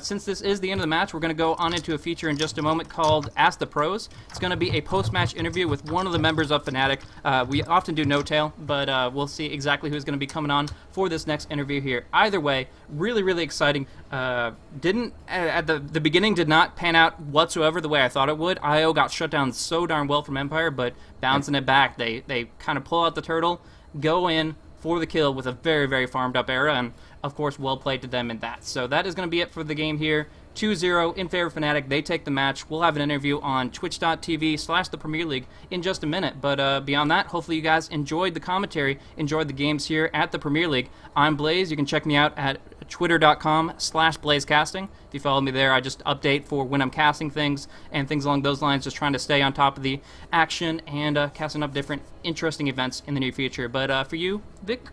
Since this is the end of the match, we're going to go on into a feature in just a moment called Ask the Pros. It's going to be a post-match interview with one of the members of Fnatic. We often do no-tail, but we'll see exactly who's going to be coming on for this next interview here. Either way, really, really exciting. Didn't at the beginning did not pan out whatsoever the way I thought it would. IO got shut down so darn well from Empire, but bouncing it back, they kind of pull out the turtle, go in for the kill with a very, very farmed up era, and of course, well played to them in that. So that is going to be it for the game here. 2-0 in favor of Fnatic. They take the match. We'll have an interview on twitch.tv/the Premier League in just a minute. But beyond that, hopefully you guys enjoyed the commentary, enjoyed the games here at the Premier League. I'm Blaze. You can check me out at twitter.com/blazecasting. If you follow me there, I just update for when I'm casting things and things along those lines, just trying to stay on top of the action and casting up different interesting events in the near future. But for you, Vic?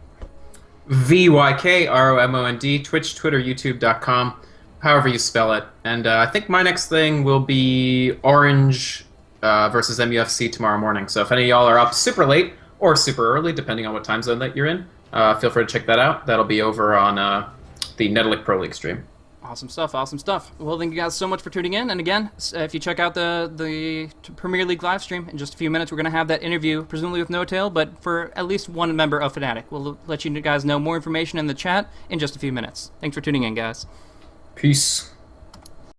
VYKROMOND, Twitch, Twitter, YouTube.com, however you spell it. And I think my next thing will be Orange versus MUFC tomorrow morning. So if any of y'all are up super late or super early, depending on what time zone that you're in, feel free to check that out. That'll be over on the Netalic Pro League stream. Awesome stuff, awesome stuff. Well, thank you guys so much for tuning in. And again, if you check out the Premier League live stream, in just a few minutes, we're going to have that interview, presumably with No-Tail, but for at least one member of Fnatic. We'll let you guys know more information in the chat in just a few minutes. Thanks for tuning in, guys. Peace.